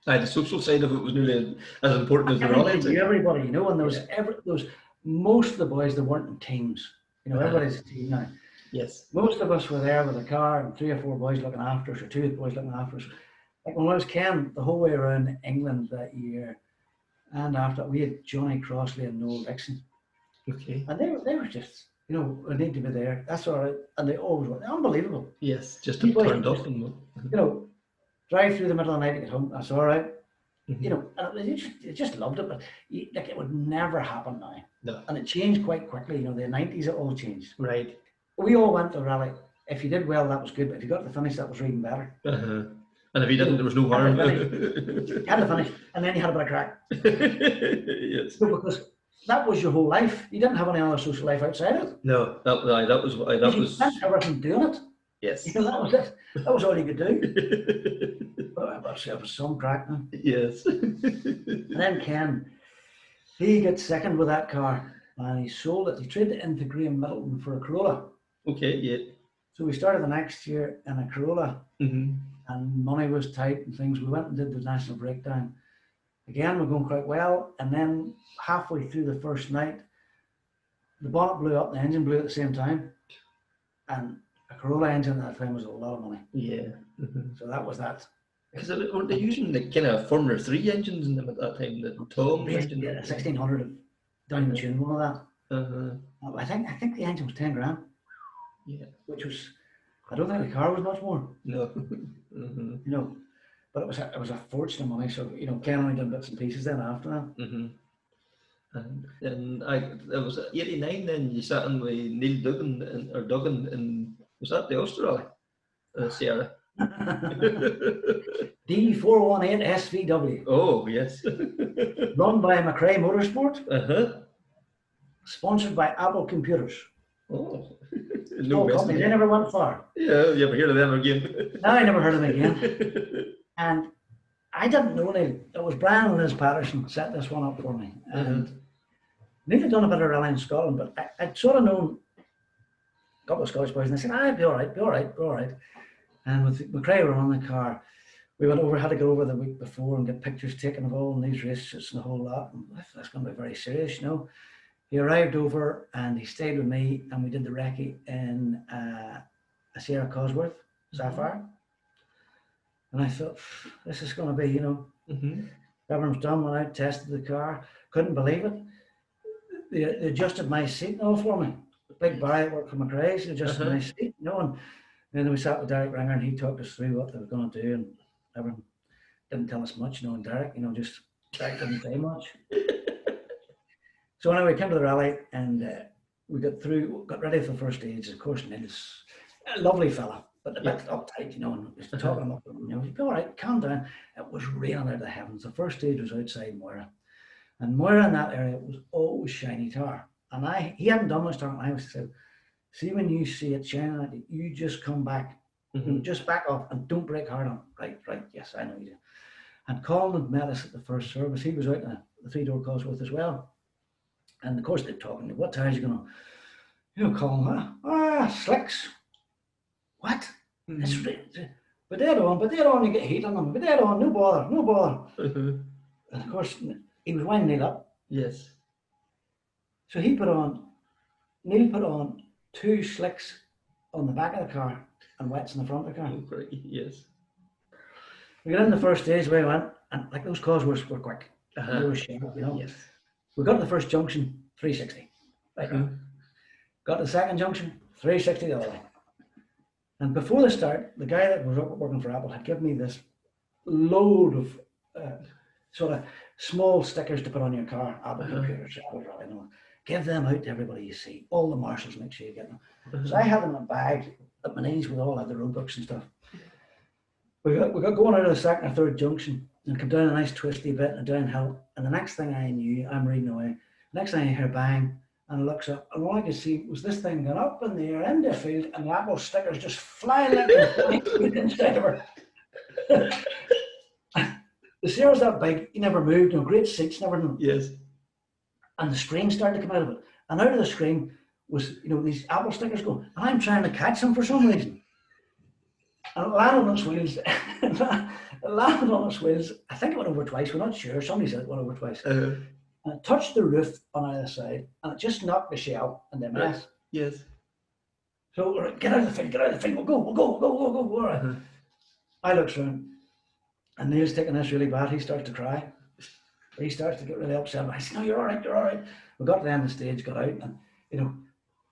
The social side of it was nearly as important as the rally. Everybody, and there was most of the boys that weren't in teams. Everybody's a team now. Yes. Most of us were there with a car and 3 or 4 boys looking after us, or 2 boys looking after us. Like when I was Ken, the whole way around England that year, and after we had Johnny Crossley and Noel Dixon. Okay. And they were just, I need to be there. That's all right. And they always were unbelievable. Yes, just turned up and drive through the middle of the night to get home. That's all right. And you just loved it, but it would never happen now. No. And it changed quite quickly. The 90s, it all changed. Right. We all went to the rally. If you did well, that was good. But if you got to the finish, that was even better. And if you didn't, there was no harm. You had to finish, and then you had a bit of crack. Yes. Because that was your whole life. You didn't have any other social life outside it. No, that was. You spent everything doing it. Yes. That was it. That was all you could do. But it was some crack now. Yes. And then Ken, he got second with that car, and he sold it. He traded it into Graham Middleton for a Corolla. Okay, yeah. So we started the next year in a Corolla, and money was tight and things. We went and did the national breakdown. Again, we're going quite well, and then halfway through the first night, the bonnet blew up, the engine blew at the same time, and a Corolla engine at that time was a lot of money. Yeah. So that was that. Because weren't they using the kind of Formula 3 engines in them at that time? The Tom engine? Yeah, 1600 down the tune, one of that. I think the engine was 10 grand. Yeah. Which was, I don't think the car was much more. No. But it was a fortune of money. So Ken only did bits and pieces then after that. And it was 89 then you sat in with Neil Duggan and was that the Australia? Sierra. D418 SVW. Oh yes. Run by McRae Motorsport. Sponsored by Apple Computers. Oh. No company. They never went far. Yeah, you ever heard of them again? No, I never heard of them again. And I didn't know Neil. It was Brian and Liz Patterson set this one up for me. And Neil had done a bit of rally in Scotland, but I'd sort of known a couple of Scottish boys, and they said, "I'd be all right." And with McRae were on the car, we went over, had to go over the week before and get pictures taken of all these races and the whole lot. And that's going to be very serious, He arrived over and he stayed with me, and we did the recce in a Sierra Cosworth Sapphire. And I thought, this is going to be, everyone's done. Went out, tested the car, couldn't believe it. They adjusted my seat and all for me. Big Barry that worked for McRae's, he adjusted my seat, And then we sat with Derek Ringer, and he talked us through what they were going to do, and everyone didn't tell us much, and Derek, just Derek didn't say much. So anyway, we came to the rally, and we got ready for the first stage. Of course, Neil's a lovely fella, but a bit uptight, and just talking him up, he'd be all right, calm down. It was raining out of the heavens. The first stage was outside Moira, and Moira in that area was always shiny tar. And he hadn't done much tar, and I was said, see, when you see it shining at you, you just come back, just back off and don't break hard on it. Right, yes, I know you do. And Colin had met us at the first service. He was out in the three-door Cosworth as well. And of course they're talking, what tires are you going to, Colin, slicks. What? It's but they're on, you get heat on them, but they're on, no bother. And of course, he was winding Neil up. Yes. So Neil put on 2 slicks on the back of the car and wets in the front of the car. Oh, great. Yes. We got in the first stage where we went, and like those Cosworths were quick. They were sharp, Yes. We got to the first junction, 360. Right. Got to the second junction, 360 the other way. And before the start, the guy that was working for Apple had given me this load of sort of small stickers to put on your car, Apple computers, Apple Rally, give them out to everybody you see. All the marshals, make sure you get them. So I had them in a bag at my knees with all of the road books and stuff. We got going out of the second or third junction and come down a nice twisty bit and downhill. And the next thing I knew, I'm reading away. Next thing I hear bang, and I looks up, and all I could see was this thing going up in the air in the field, and the Apple stickers just flying like inside of her. The Sierra's that big, he never moved, great seats, never. Yes. And the screen started to come out of it. And out of the screen was, these Apple stickers going, and I'm trying to catch them for some reason. And it landed on its wheels. It landed on its wheels. I think it went over twice, we're not sure. Somebody said it went over twice. And it touched the roof on either side, and it just knocked the shell and the mess. Yes. So, get out of the field, we'll go. All right. I looked around, and Neil's taking this really bad. He starts to cry. He starts to get really upset. I said, no, you're all right. We got to the end of the stage, got out, and, of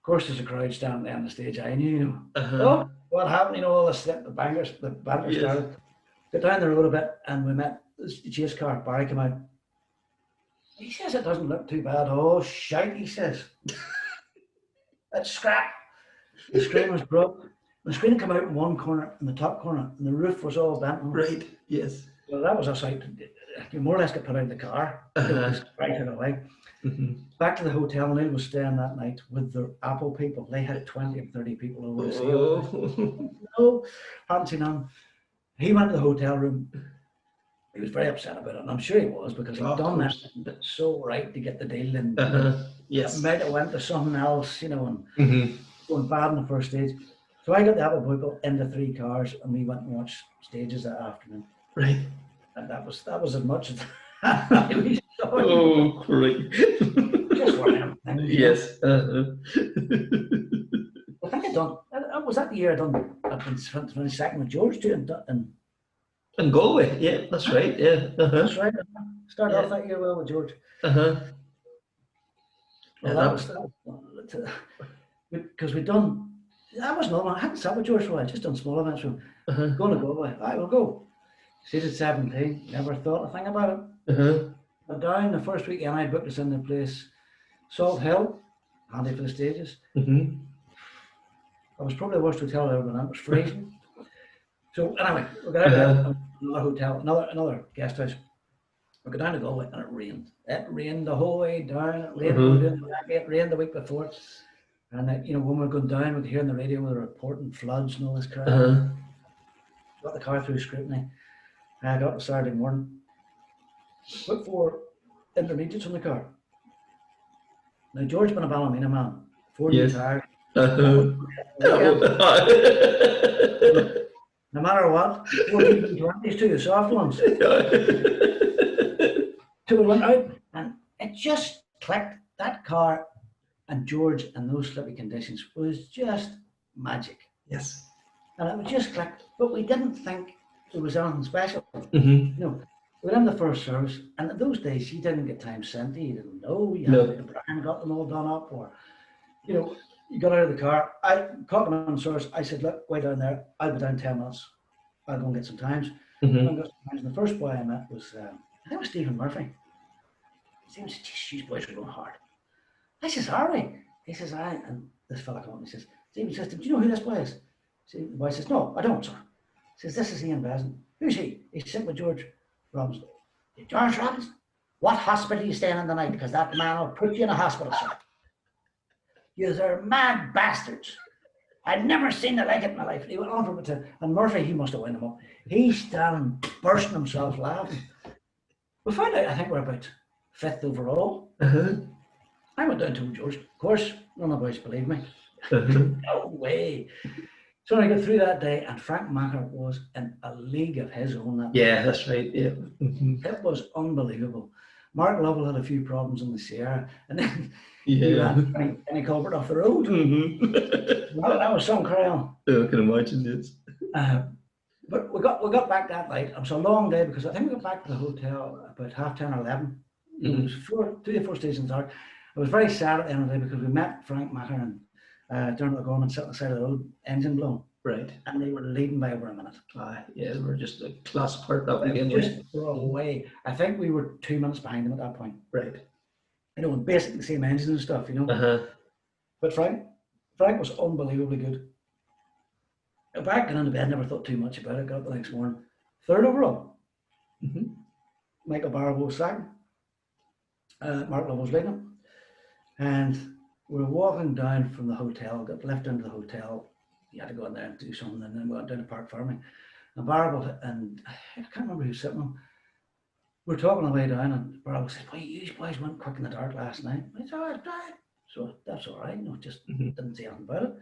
course there's a crowd standing at the end of the stage. I knew, oh, what happened? All the bangers started. Got down the road a bit, and we met the chase car. Barry came out. He says it doesn't look too bad. Oh, shite, he says. It's scrap. The screen was broke. The screen had come out in one corner, in the top corner, and the roof was all bent. Right, yes. Well, that was a sight. You more or less got put out of the car. Right away. Back to the hotel, Neil was staying that night with the Apple people. They had 20 or 30 people over to see him. No, hadn't seen him. He went to the hotel room. He was very upset about it, and I'm sure he was, because he'd done that so right to get the deal, and yes, might have went to something else, and going bad in the first stage. So I got the Apple people into 3 cars, and we went and watched stages that afternoon. Right. And that was as much as we saw. Oh, great. Just one of them things. Yes. I think I done. Was that the year I'd been spent second with George too, and Galway, yeah, that's right, yeah. That's right. Started off that year well with George. Well, that was because we'd done. That was another one. I hadn't sat with George for a while. Just done small events. So going to Galway. I will go. Seated 17. Never thought a thing about it. But down the first weekend, I booked us in the place, Salt Hill, handy for the stages. That was probably the worst hotel I've ever been in. It was freezing. So anyway, we got out there, another hotel, another guest house. We got down to Galway, and it rained. It rained the whole way down. It rained, it rained the week before. And when we were going down, we could hear on the radio we were reporting floods and all this crap. Got the car through scrutiny. I got up Saturday morning. Put 4 intermediates on the car. Now George been a Ballymena man. 4 new tires. No matter what, 1420s to the soft ones. So we went out, and it just clicked. That car and George in those slippy conditions was just magic. Yes. And it was just clicked, but we didn't think it was anything special. Mm-hmm. We were in the first service, and in those days you didn't get time sent. You didn't know. You had Brian got them all done up, or you got out of the car. I caught them on the service. I said, "Look, way down there. I'll be down 10 minutes. I'll go and get some times." And the first boy I met was I think it was Stephen Murphy. He seems, "Geez, these boys are going hard." I says, "Are we?" He says, "I." And this fella came up and he says, "Stephen says, do you know who this boy is?" So the boy says, "No, I don't, sir." He says, "This is Ian Beasant." "Who's he?" "He's sitting with George Robinson." "George Robinson? What hospital are you staying in tonight? Because that man will put you in a hospital, sir." "You're mad bastards. I'd never seen the like it in my life. He went on for about and Murphy, he must have wound him up. He's standing, bursting himself laughing. We found out, I think we're about 5th overall. I went down to George. Of course, none of the boys believe me. No way. So I got through that day, and Frank Macker was in a league of his own. That Yeah, that's right. Yeah. It was unbelievable. Mark Lovell had a few problems in the Sierra, and then he Yeah. ran any culvert off the road. That was some cry on. Yeah, I can imagine this. But we got back that night. It was a long day because I think we got back to the hotel about 10:30 or 11. It was 3 or 4 stations out. I was very sad at the end of the day because we met Frank Macker and Dermot Gorman sitting on the side of the road, engine blown. Right. And they were leading by over a minute. Yeah, they were just a class apart that weekend. Just away. I think we were 2 minutes behind them at that point. Right. You know, basically the same engine and stuff, you know. But Frank was unbelievably good. Back in the bed, never thought too much about it. Got up the next morning, 3rd overall. Michael Barrow was second. Mark Lovell was leading him. And we were walking down from the hotel, got left into the hotel. You had to go in there and do something, and then we went down to Park Farming. And Barrow and I can't remember who was sitting on. We were talking on the way down, and Barrow said, "Well, you boys went quick in the dark last night." I said, "Oh, it's all right." So that's all right, you know, just didn't say anything about it.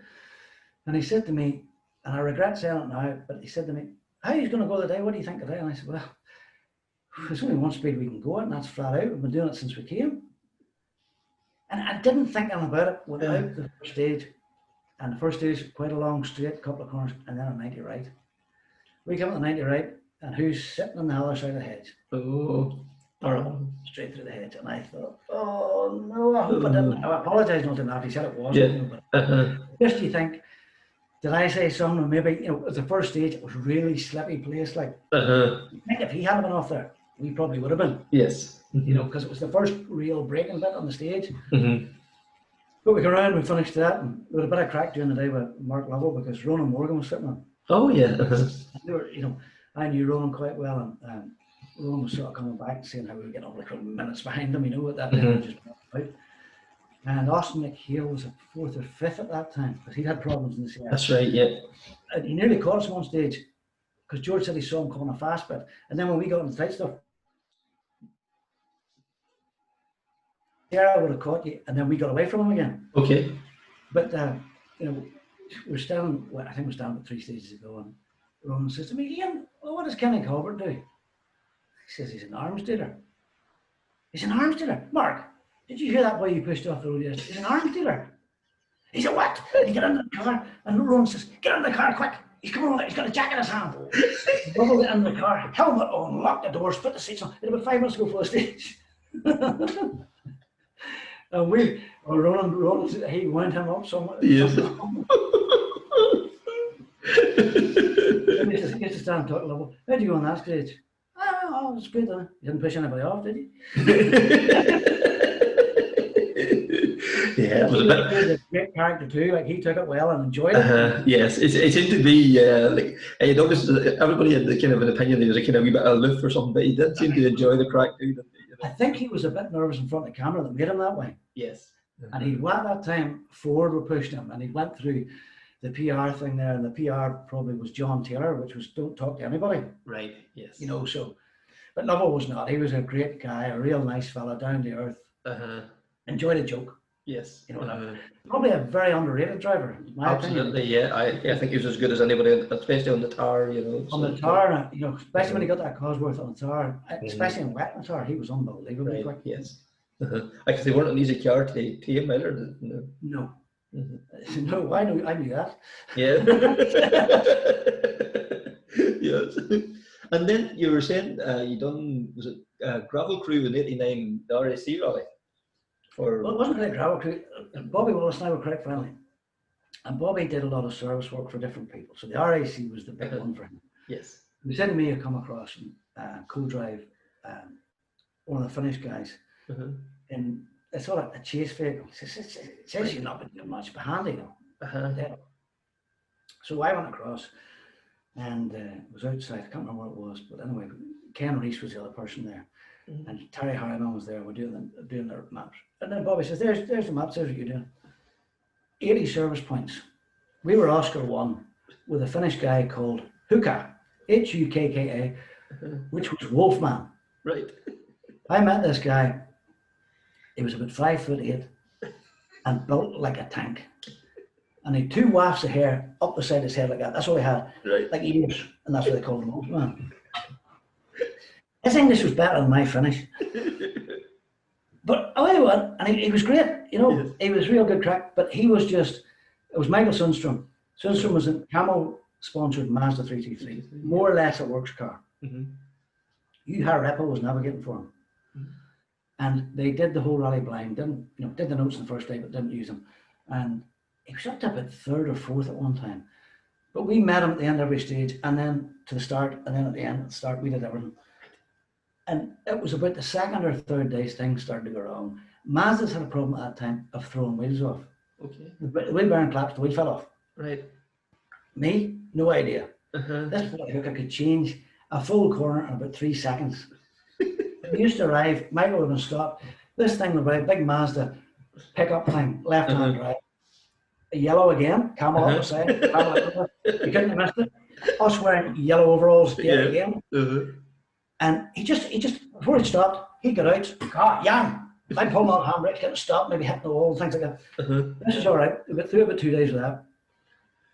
And he said to me, and I regret saying it now, but he said to me, "How are you going to go today? What do you think today?" And I said, "Well, there's only one speed we can go at, and that's flat out. We've been doing it since we came." And I didn't think anything about it without the first stage. And the first stage, quite a long straight, couple of corners, and then a 90 right. We come at the 90 right, and who's sitting on the other side of the hedge? Barrow. Straight through the hedge. And I thought, oh no, I hope I didn't. I apologise not to him. He said it was. Yeah. But just you think, did I say something? Maybe, you know, it was the first stage, it was really slippy place. Like, I think if he hadn't been off there, we probably would have been. Yes. You know, because it was the first real breaking bit on the stage. But we got around, we finished that, and we had a bit of crack during the day with Mark Lovell because Ronan Morgan was sitting on. Oh, yeah. They were, you know, I knew Ronan quite well, and Ronan was sort of coming back and saying how we were getting over like minutes behind him, you know, at that time. Just out. And Austin McHale was at 4th or 5th at that time because he'd had problems in the Sierra. That's right, yeah. And he nearly caught us on stage because George said he saw him coming a fast bit. And then when we got into tight stuff, I would have caught you, and then we got away from him again. Okay. But you know, we're standing. Well, I think we're standing about 3 stages ago, and Ronan says to me, "Ian, well, what does Kenny Colbert do?" He says he's an arms dealer. He's an arms dealer. Mark, did you hear that boy you pushed off the road yesterday? He's an arms dealer. He said, "What?" And he got into the car, and Ronan says, "Get in the car quick. He's coming over. He's got a jack in his hand." Bubble get in the car, helmet on, lock the doors, put the seats on. It about 5 minutes ago for the stage. And Ronan, he wound him up somewhere. Yes. He used to stand and talk to Lovell. How'd you go on that stage? Oh, it's good. You didn't push anybody off, did you? Yeah, it was a bit. He was a great character too. Like he took it well and enjoyed it. Yes, it seemed to be like I noticed that everybody had the kind of an opinion he was a kind of wee bit aloof or something, but he did seem to enjoy the crack too. I think he was a bit nervous in front of the camera that made him that way. Yes. And he went that time, Ford were pushing him, and he went through the PR thing there, and the PR probably was John Taylor, which was don't talk to anybody. Right. Yes. You know, so. But Lovell was not. He was a great guy, a real nice fella, down to earth. Enjoyed a joke. Yes. You know, probably a very underrated driver. In my Absolutely. opinion. Yeah. I think he was as good as anybody, especially on the tar. You know. On the tar, you know, especially when he got that Cosworth on the tar, especially in wet on the tar, he was unbelievably quick. Yes. Actually, they weren't an easy car to tame either. No. No, I knew that. Yeah. Yes. And then you were saying you done, was it gravel crew in '89, the RAC rally? Or Well, it wasn't really a gravel crew. Bobby Wallace and I were quite friendly. And Bobby did a lot of service work for different people. So the RAC was the big one for him. yes. He said to me, "You come across and co-drive one of the Finnish guys in a sort of a chase vehicle." He says, "It says you've not been doing much, but handy, you know." So I went across and it was outside. I can't remember what it was, but anyway, Ken Reese was the other person there. And Terry Harriman was there. We're doing their maps. And then Bobby says, there's the maps, there's what you're doing. 80 service points we were Oscar 1 with a Finnish guy called Hukka, Hukka, which was Wolfman. Right. I met this guy. He was about 5'8" and built like a tank. And he had 2 wafts of hair up the side of his head like that. That's all he had, Right. like ears, and that's what they called him, Wolfman. His English was better than my Finnish. But away he went, and he was great, you know. Yes. He was real good crack, but he was just, it was Michael Sundstrom. Sundstrom was a Camel-sponsored Mazda 323, more or less a works car. Repo was navigating for him. And they did the whole rally blind, did the notes on the first day, but didn't use them. And he was up to about 3rd or 4th at one time. But we met him at the end of every stage, and then to the start, and then at the end, at the start, we did everything. And it was about the 2nd or 3rd day things started to go wrong. Mazda's had a problem at that time of throwing wheels off. Okay. The wheel bearing collapsed, the wheel fell off. Right. Me, no idea. Uh-huh. This boy Hooker could change a full corner in about 3 seconds. He used to arrive, Michael would have been stopped. This thing would arrive, big Mazda pickup thing, left-hand drive. A yellow again, Camel up the side, Camel up the side. You couldn't have missed it. Us wearing yellow overalls again. And he just, before he stopped, he got out, Jan, I pulled on handbrake, get to stop, maybe hit the wall, things like that. This is all right. We got through about 2 days with that.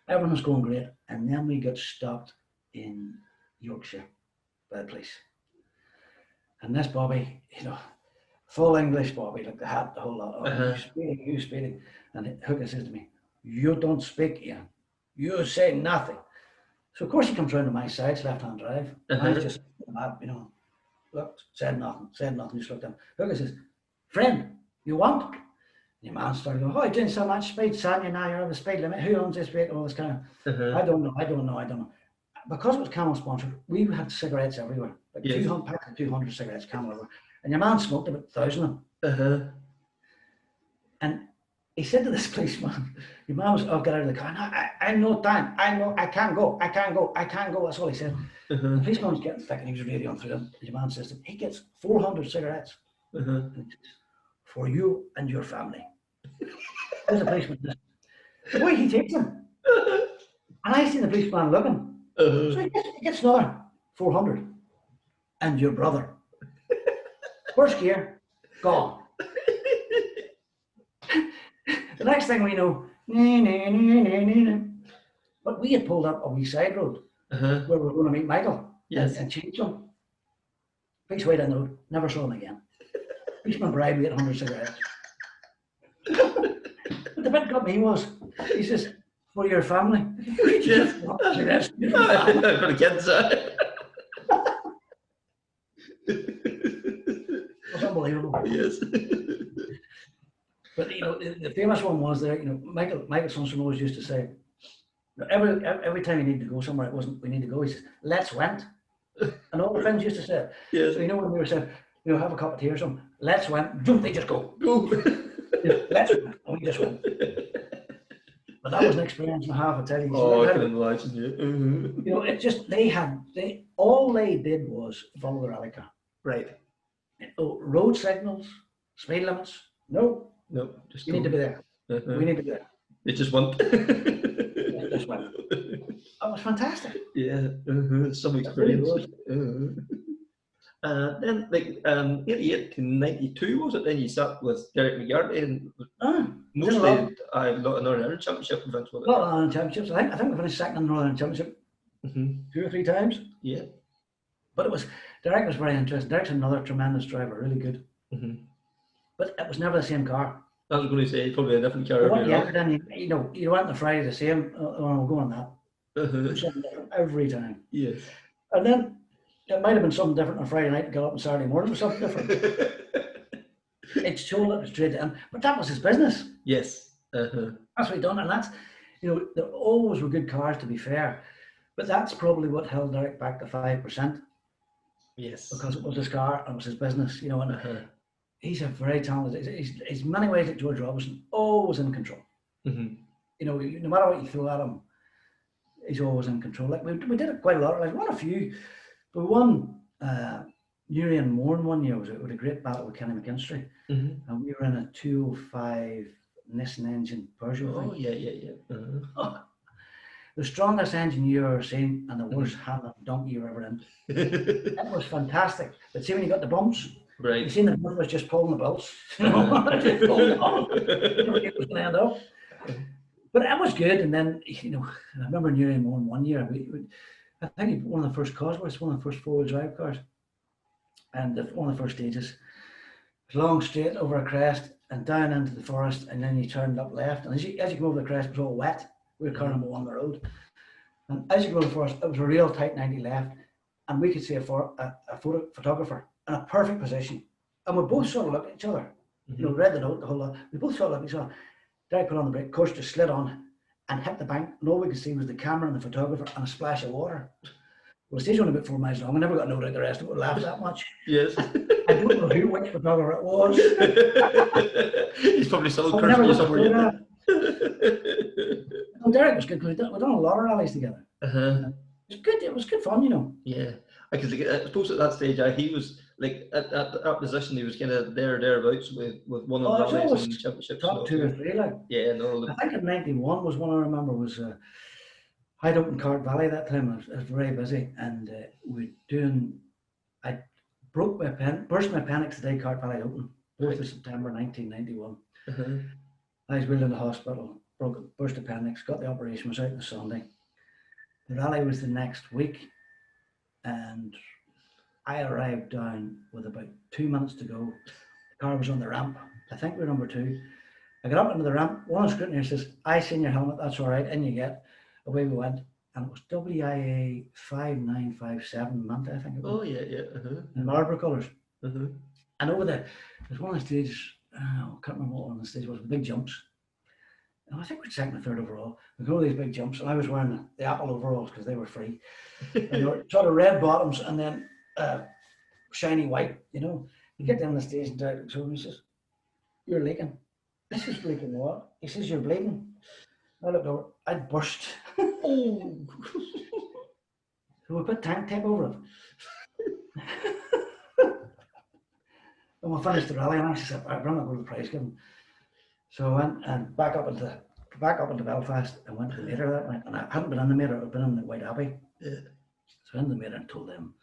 Everything was going great. And then we got stopped in Yorkshire by the police. And this Bobby, full English Bobby, like the hat, the whole lot. Oh, you speeding. And Hooker says to me, you don't speak, Ian. You say nothing. So of course he comes round to my side, it's left-hand drive. And I just, look, said nothing, just looked at him. Hooker says, friend, you want? And your man started going, oh, you're doing so much speed, son, now you're over the speed limit. Who owns this vehicle? All this kind of, I don't know. Because it was Camel sponsored, we had cigarettes everywhere. Like 200 packs of 200 cigarettes, Camel everywhere. And your man smoked about 1,000 of them. And he said to this policeman, your man was, oh, get out of the car. No, I know time. I can't go. That's all he said. The policeman was getting thick and he was radioing through them. Your man says to him, he gets 400 cigarettes. And he says, for you and your family. There's a policeman. Boy, he takes them. And I seen the policeman looking. So he gets another 400. And your brother. First gear, gone. The next thing we know, but we had pulled up a wee side road where we were going to meet Michael and change him. Police way down the road, never saw him again. Policeman bribed me 800 cigarettes. But the bit got me was, he says, for your family. Cigarettes. For the kids. It was unbelievable. Yes. But the famous one was there. Michael Sundstrom always used to say, every time you need to go somewhere, it wasn't we need to go. He says, "Let's went," and all the friends used to say it. Yes. So when we were saying, have a cup of tea or something, let's went. They just go. Let's went, and we just went. But that was an experience and a half. I tell you. Oh, I can imagine. It just all they did was follow the rally car. Right. Road signals, speed limits. No, just you need to be there. We need to be there. They just want. Just went. That was fantastic. Yeah, some experience. Then, 88 to 92 was it? Then you sat with Derek McGarty and mostly Northern Championship events. Was it? Not Northern Championships. I think we finished second in the Northern Championship 2 or 3 times. Yeah. But Derek was very interesting. Derek's another tremendous driver, really good. But it was never the same car. I was going to say probably a different car. Then you went on the Friday the same. We'll go on that. Something different every time. Yes. And then it might have been something different on Friday night to get up on Saturday morning. It was something different. It's told it was straight in, but that was his business. Yes. That's what he done, and that's there always were good cars, to be fair, but that's probably what held Derek back to 5%. Yes. Because it was his car and it was his business, and he's a very talented. He's in many ways like George Robinson, always in control. No matter what you throw at him, he's always in control. Like we did it quite a lot. Like won a few. We won Newry and Mourne one year. It was a great battle with Kenny McKinstry, and we were in a 205 Nissan engine Peugeot. Oh yeah. the strongest engine you ever seen and the worst handling donkey you ever in. It was fantastic. But see, when you got the bumps, you Right. seen the bump was just pulling the belts. You know, just pulling on. You never knew it was going to end up. But it was good. And then, you know, I remember nearly one year, I think one of the first cars was one of the first four-wheel drive cars. And one of the first stages. Long straight over a crest and down into the forest, and then you turned up left. And as you come over the crest, it was all wet. We were car number one on the road. And as you go over the forest, it was a real tight 90 left. And we could see a photographer in a perfect position. And we both sort of looked at each other. You know, read the note, the whole lot. We both sort of looked at each other. Derek put on the brake, of course, just slid on and hit the bank. And all we could see was the camera and the photographer and a splash of water. Well, the stage was only about 4 miles long. I never got a note out the rest of it. We laughed that much. Yes. I don't know which photographer it was. He's probably still Oh, cursing you somewhere. Well, Derek was good because we'd done a lot of rallies together. Uh-huh. It was good. It was good fun, you know. Yeah. Because I suppose at that stage, he was like at that position, he was kind of thereabouts with one of the rallies and championships. Top 2 or 3, like. Yeah, no. I think in '91 was one I remember was I'd opened Cart Valley that time. I was very busy, and I burst my appendix the day Cart Valley opened, 4th of September 1991. Uh-huh. I was wheeled in the hospital, burst appendix, got the operation, was out on the Sunday. The rally was the next week, and I arrived down with about 2 minutes to go. The car was on the ramp. I think we were number 2. I got up into the ramp. One of the scrutineers says, "I seen your helmet, that's all right, in you get." Away we went. And it was WIA 5957 Manta, I think it was. Oh, yeah, yeah. Uh-huh. In Marlborough colours. Uh-huh. And over there's one of the stages, I can't remember what one of the stages was, the big jumps. And I think we're second or third overall. We go these big jumps, and I was wearing the Apple overalls because they were free. And they were sort of red bottoms and then shiny white, you know. You get down the stage and Derek looks over and he says, "You're leaking." I says, "Leaking what?" He says, "You're bleeding." I looked over, I'd burst. Oh! So we put tank tape over it. And we finished the rally, and I said, "I'm not going to the prize giving." So I went and back up into Belfast and went to the meter that night. And I hadn't been in the meter, I'd been in the White Abbey. Yeah. So in the meter and told them.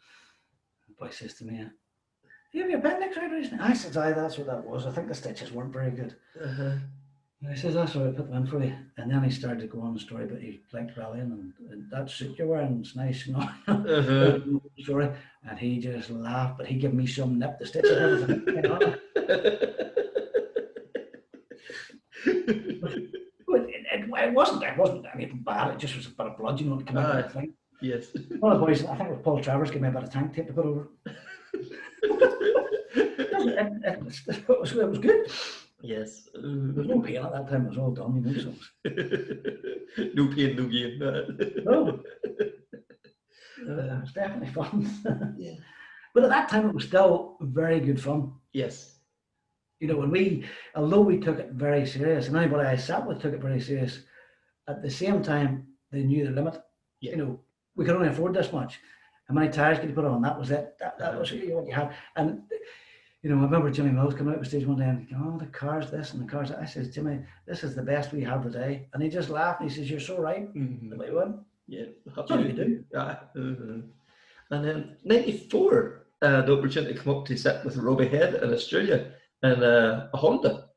The boy says to me, "Do you have your appendix right recently?" I said, "Aye, that's what that was. I think the stitches weren't very good." Uh-huh. And he says, "That's all right, put them in for you." And then he started to go on the story about he liked rallying and that suit you're wearing, it's nice, you know. Uh-huh. Story. And he just laughed, but he gave me some nip, the stitches and everything. You know? It wasn't anything bad, it just was a bit of blood, you know, to come out of the thing. Yes. One of the boys, I think it was Paul Travers, gave me a bit of tank tape to put over. It was good. Yes. There was no pain at that time, it was all done, you know. So No pain, no gain. no. It was definitely fun. Yeah. But at that time, it was still very good fun. Yes. You know, and although we took it very serious, and anybody I sat with took it very serious, at the same time, they knew the limit. Yeah. You know, we could only afford this much. How many tires could you put on? That was it. That was really what you had. And, you know, I remember Jimmy Mills coming out of the stage one day and, "Oh, the car's this and the car's that." I says, "Jimmy, this is the best we have today." And he just laughed and he says, "You're so right." Mm-hmm. And we went. Yeah. That's what you do. Uh-huh. And then 94, the opportunity to come up to sit with Robbie Head in Australia and a Honda.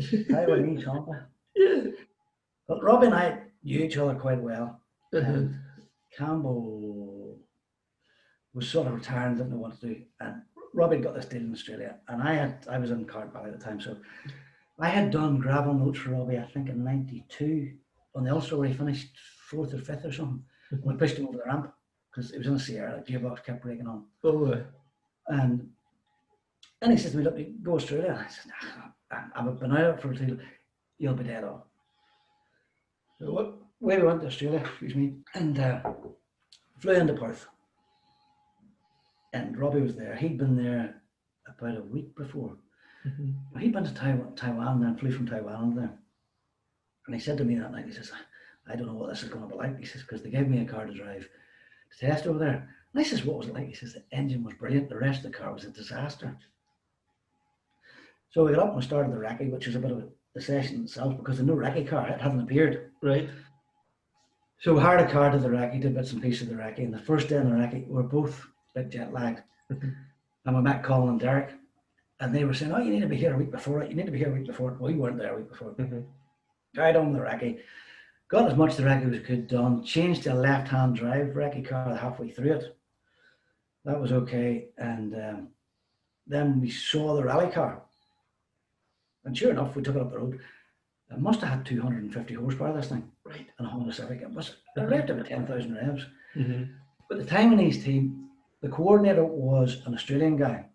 Taiwanese Honda. Yeah. But Robbie and I knew each other quite well. Uh-huh. Campbell was sort of retiring, didn't know what to do. And Robbie got this deal in Australia. And I was in Cart Valley at the time. So I had done gravel notes for Robbie, I think in '92, on the Ulster where he finished 4th or 5th or something. And we pushed him over the ramp because it was in the Sierra, the gearbox kept breaking on. Oh, And he says to me, "Let me go to Australia." And I said, "I've been out for a deal, you'll be dead on." So away we went to Australia, excuse me, and flew into Perth. And Robbie was there. He'd been there about a week before. Mm-hmm. He'd been to Taiwan and then flew from Taiwan there. And he said to me that night, he says, "I don't know what this is going to be like." He says, "Because they gave me a car to drive to test over there." And I says, "What was it like?" He says, "The engine was brilliant. The rest of the car was a disaster." So we got up and we started the recce, which was a bit of a session itself because the no recce car, it hadn't appeared. right. So we hired a car to the recce, did bits and pieces of the recce, and the first day in the recce, we were both a bit jet lagged. And we met Colin and Derek, and they were saying, oh, you need to be here a week before it, you need to be here a week before it. We weren't there a week before it. Carried on with the recce, got as much of the recce as we could done, changed to a left-hand drive recce car halfway through it. That was okay, and then we saw the rally car. And sure enough, we took it up the road. It must have had 250 horsepower, this thing. Right. And a Honda Civic. It revved about 10,000 revs. But the time in his team, the coordinator was an Australian guy.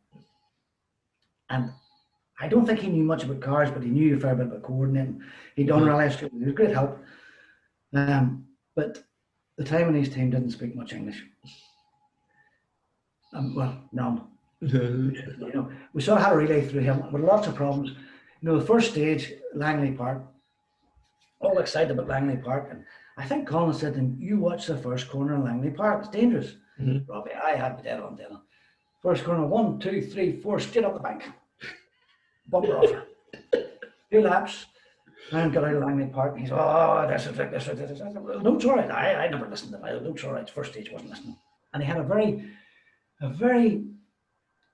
And I don't think he knew much about cars, but he knew a fair bit about coordinating. He'd done rally Australia. He was great help. But the time in his team didn't speak much English. Well, none. You know, we sort of had a relay through him with lots of problems. You know, the first stage, Langley Park, all excited about Langley Park. And I think Colin said to him, you watch the first corner in Langley Park, it's dangerous. Robbie, I had to dead on. First corner, 1, 2, 3, 4, straight up the bank. Bumper off. 2 laps, and got out of Langley Park. And he's, oh, this is it, this is it. I said, well, no, it's all right. I never listened to him. No, it's all right. First stage wasn't listening. And he had a very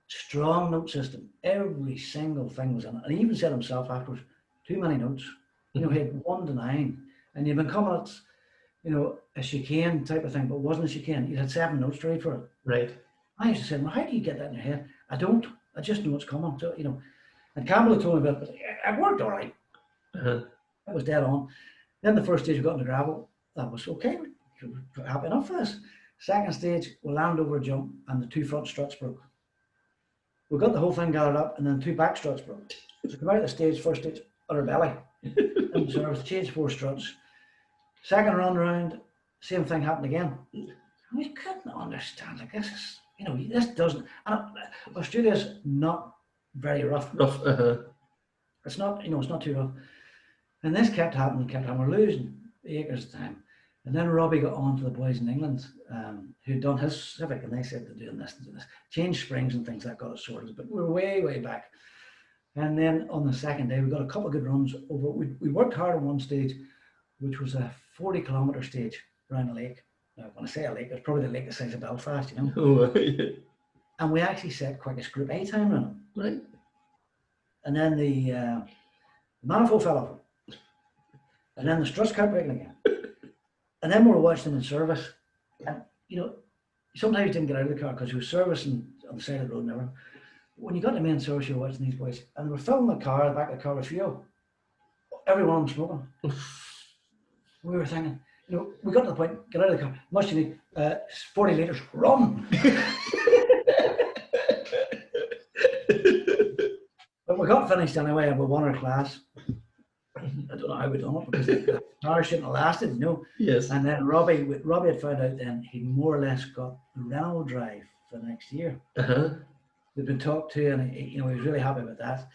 strong note system. Every single thing was in it. And he even said himself afterwards, too many notes. You know, he had 1 to 9. And you've been coming at, you know, a chicane type of thing, but it wasn't a chicane. You had 7 notes to read for it. Right. I used to say, well, how do you get that in your head? I don't. I just know it's coming. So, you know, and Campbell had told me about it, but it worked all right. It was dead on. Then the first stage we got in the gravel. That was okay. We were happy enough for this. Second stage, we landed over a jump and the 2 front struts broke. We got the whole thing gathered up and then 2 back struts broke. So come out of the stage, first stage, utter belly. And so I was changed 4 struts. Second run around, same thing happened again. We couldn't understand, like, this is, you know, this doesn't, and Australia's not very rough. It's not, you know, it's not too rough. And this kept happening, we're losing acres of time. And then Robbie got on to the boys in England who'd done his Civic, and they said they're doing this and doing this. Change springs and things that got us sorted, but we were way, way back. And then on the second day, we got a couple of good runs over. We worked hard on one stage, which was a 40-kilometre stage around a lake. Now, when I say a lake, it's probably the lake the size of Belfast, you know. And we actually set quickest group A time running. Right. And then the manifold fell off. And then the struts kept breaking again. And then we were watching them in service. And, you know, sometimes you didn't get out of the car because you were servicing on the side of the road and everything. When you got to main service, you were watching these boys. And they were filling the car, the back of the car with fuel. Every one of them smoking. We were thinking, you know, we got to the point, get out of the car. Much you need, 40 litres, run. But we got finished anyway, and we won our class. I don't know how we done it because the car shouldn't have lasted, you know. Yes. And then Robbie had found out then he more or less got the Renault drive for the next year. They'd been talked to, and you know, he was really happy about that.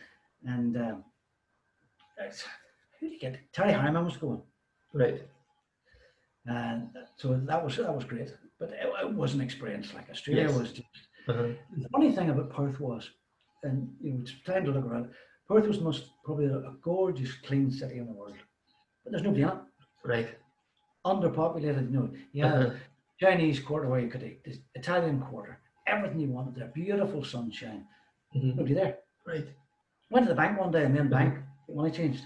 And who did he get? Terry Hyman was going. Right. And so that was great. But it was an experience. Like Australia was just. The funny thing about Perth was, and you know, it's time to look around. Perth was probably a gorgeous, clean city in the world, but there's nobody in it. Right. Underpopulated, you know. You had Chinese quarter where you could eat, this Italian quarter, everything you wanted there, beautiful sunshine. Nobody there. Right. Went to the bank one day, the main bank, money changed.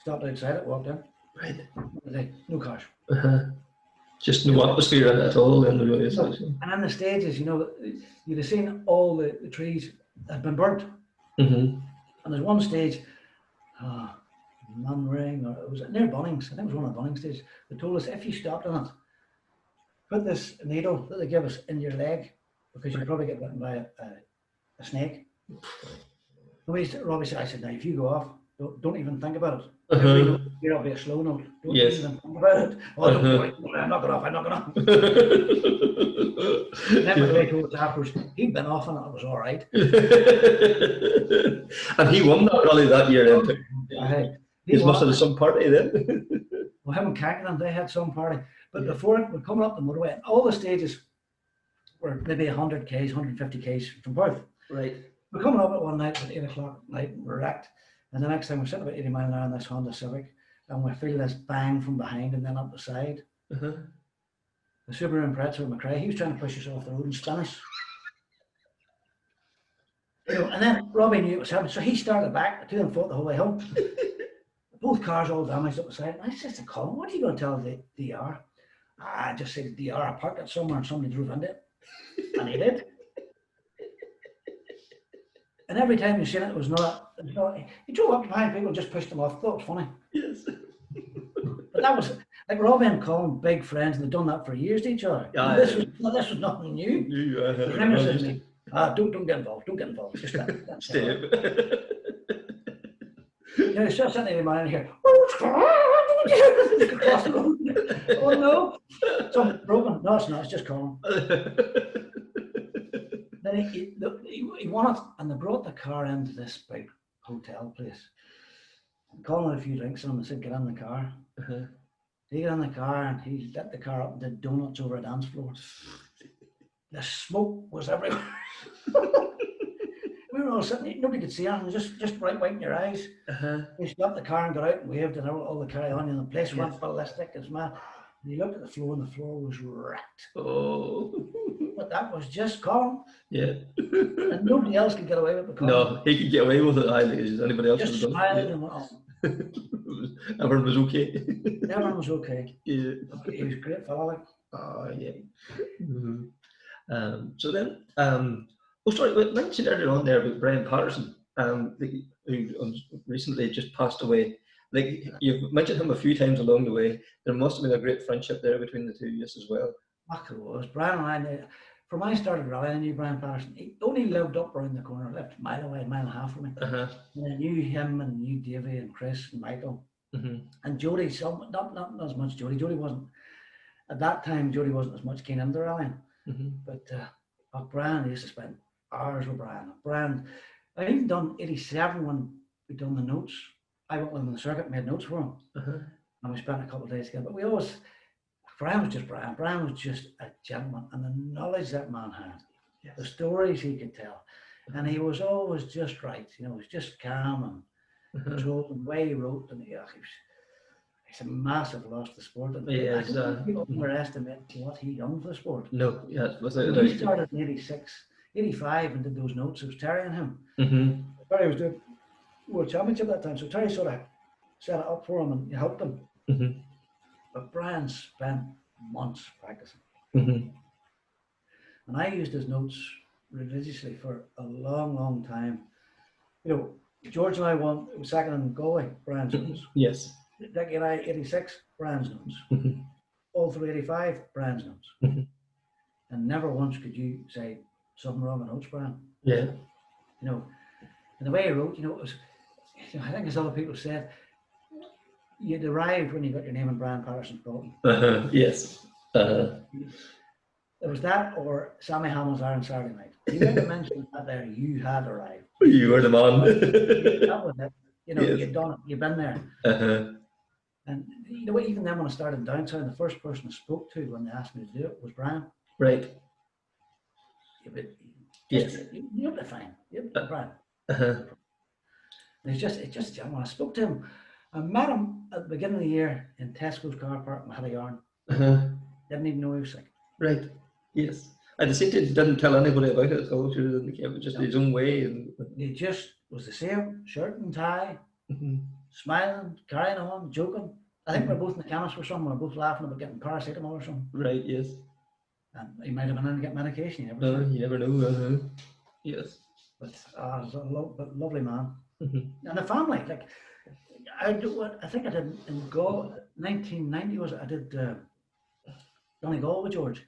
Stopped outside it, walked in. Right. No cars. Just no atmosphere at all. And in the stages, you know, you'd have seen all the trees had been burnt. And there's one stage, Munring, or it was near Bunnings, I think it was one of the Bunnings stages, they told us if you stopped on it, put this needle that they give us in your leg, because you'll probably get bitten by a snake. Robbie said, I said, now if you go off, don't even think about it. You'll be a slow note. Don't even think about it. Oh, don't worry, I'm not going off, I'm not going off. Then when they told us afterwards, he'd been off and it was all right. And he won that rally that year then. He must have had some party then. Well, him and Kankman, they had some party. But before it, we're coming up the motorway, and all the stages were maybe 100 k's, 150 k's from Perth. Right. We're coming up at one night at 8 o'clock at night, and we're wrecked. And the next time we're sitting about 80 miles an hour in this Honda Civic, and we feel this bang from behind and then up the side. Uh-huh. The Subaru Impreza with McRae, he was trying to push us off the road and spin us. You know, and then Robbie knew it was happening, so he started back. The two of them fought the whole way home. Both cars all damaged up the side. And I said to Colin, what are you going to tell the DR? I just said the DR, I parked it somewhere and somebody drove into it. And he did. And every time you seen it, it was not, he drove up behind people and just pushed them off. I thought it was funny. Yes. But that was, like Robbie and Colin, big friends, and they'd done that for years to each other. Yeah, This was nothing new. You, Remember said to me, don't get involved, don't get involved. Just that. Steve. You know, it's just sitting in my mind here. Across the road. Oh no. Something broken. No, it's not, it's just Colin. Then he wanted, and they brought the car into this big hotel place. And Colin had a few drinks in him and said, get in the car. He got in the car and he lit the car up and did donuts over a dance floor. The smoke was everywhere. We were all sitting, nobody could see anything, just bright white in your eyes. He stopped the car and got out and waved and all the carry on, and the place went ballistic. It's mad. And he looked at the floor and the floor was wrecked. Oh. But that was just Colin. Yeah. And nobody else could get away with it. No, he could get away with it. Anybody else just would have smiled done it. and went on. Everyone was okay. Everyone was okay. Yeah. He was a great fellow. Like. Oh, yeah. So then, oh, sorry, we mentioned earlier on there about Brian Patterson, who recently just passed away. Like, you've mentioned him a few times along the way. There must have been a great friendship there between the two of you as well. It was. Brian and I, from when I started rallying, I knew Brian Patterson. He only lived up around the corner, lived a mile away, a mile and a half from me. And I knew him and knew Davey and Chris and Michael. And Jody, not as much Jody. Jody wasn't, at that time, Jody wasn't as much keen into rallying. But Brian, I used to spend hours with Brian. Brian, I even done 87 when we done the notes. I went with him on the circuit and made notes for him. And we spent a couple of days together. But we always, Brian was just Brian. Brian was just a gentleman. And the knowledge that man had, the stories he could tell. And he was always just right. You know, he was just calm and controlled, and the way he wrote. And he's a massive loss to the sport. And I don't think people underestimate what he done for the sport. No, yeah, without a When he doubt. started in 86, 85 and did those notes. It was Terry and him. Terry was doing World Championship at that time, so Terry sort of set it up for him and helped him. But Brian spent months practicing. And I used his notes religiously for a long, long time. You know, George and I won second in Galway, Brian's notes. Yes. Dickie and I, 86, Brian's notes. All through 85, Brian's notes. And never once could you say something wrong with notes, Brian. Yeah. You know, and the way he wrote, you know, it was, you know, I think as other people said, you'd arrived when you got your name in Brian Patterson's bulletin. Yes. It was that or Sammy Hamill's Iron Saturday Night. You never mentioned that there, you had arrived. You were the man. That was it. You know, Yes. you'd done it, you've been there. And you know, even then when I started downtown, the first person I spoke to when they asked me to do it was Brian. Right. Yes. You'll be fine. You'll be Brian. And it's just when I spoke to him, I met him at the beginning of the year in Tesco's car park and had a yarn. Didn't even know he was sick. Right. Yes. And the city didn't tell anybody about it at all. It was just his own way. And He just was the same, shirt and tie, smiling, carrying on, joking. I think we're both in the chemist or something. We're both laughing about getting paracetamol or something. right. Yes. And he might have been in to get medication. You never know. Yes. But he's a lovely man. And the family, like I think I did in 1990 was it? I did Donegal with George,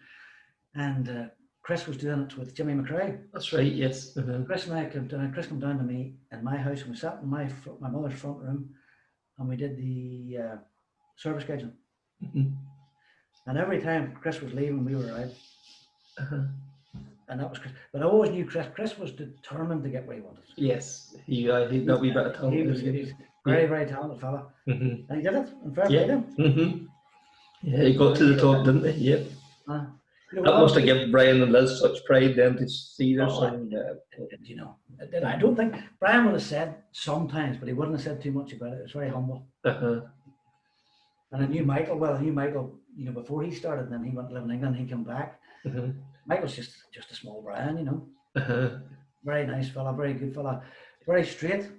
and Chris was doing it with Jimmy McRae. That's right. Yes. Chris and I came down. Chris came down to me in my house, and we sat in my mother's front room, and we did the service scheduling. And every time Chris was leaving, we were out. And that was Chris. But I always knew Chris. Chris was determined to get where he wanted. Yes. He that wee bit of talent. He's very, very talented fella. And he did it. And fair play to him. Yeah, he got to the top, didn't he? Yep. You know, That must have given Brian and Liz such pride then to see their son. You know, I don't think Brian would have said sometimes, but he wouldn't have said too much about it. It was very humble. And I knew Michael well. I knew Michael you know, before he started, and then he went to live in England. He came back. Mike was just a small Brian, you know. Very nice fella, very good fella, very straight.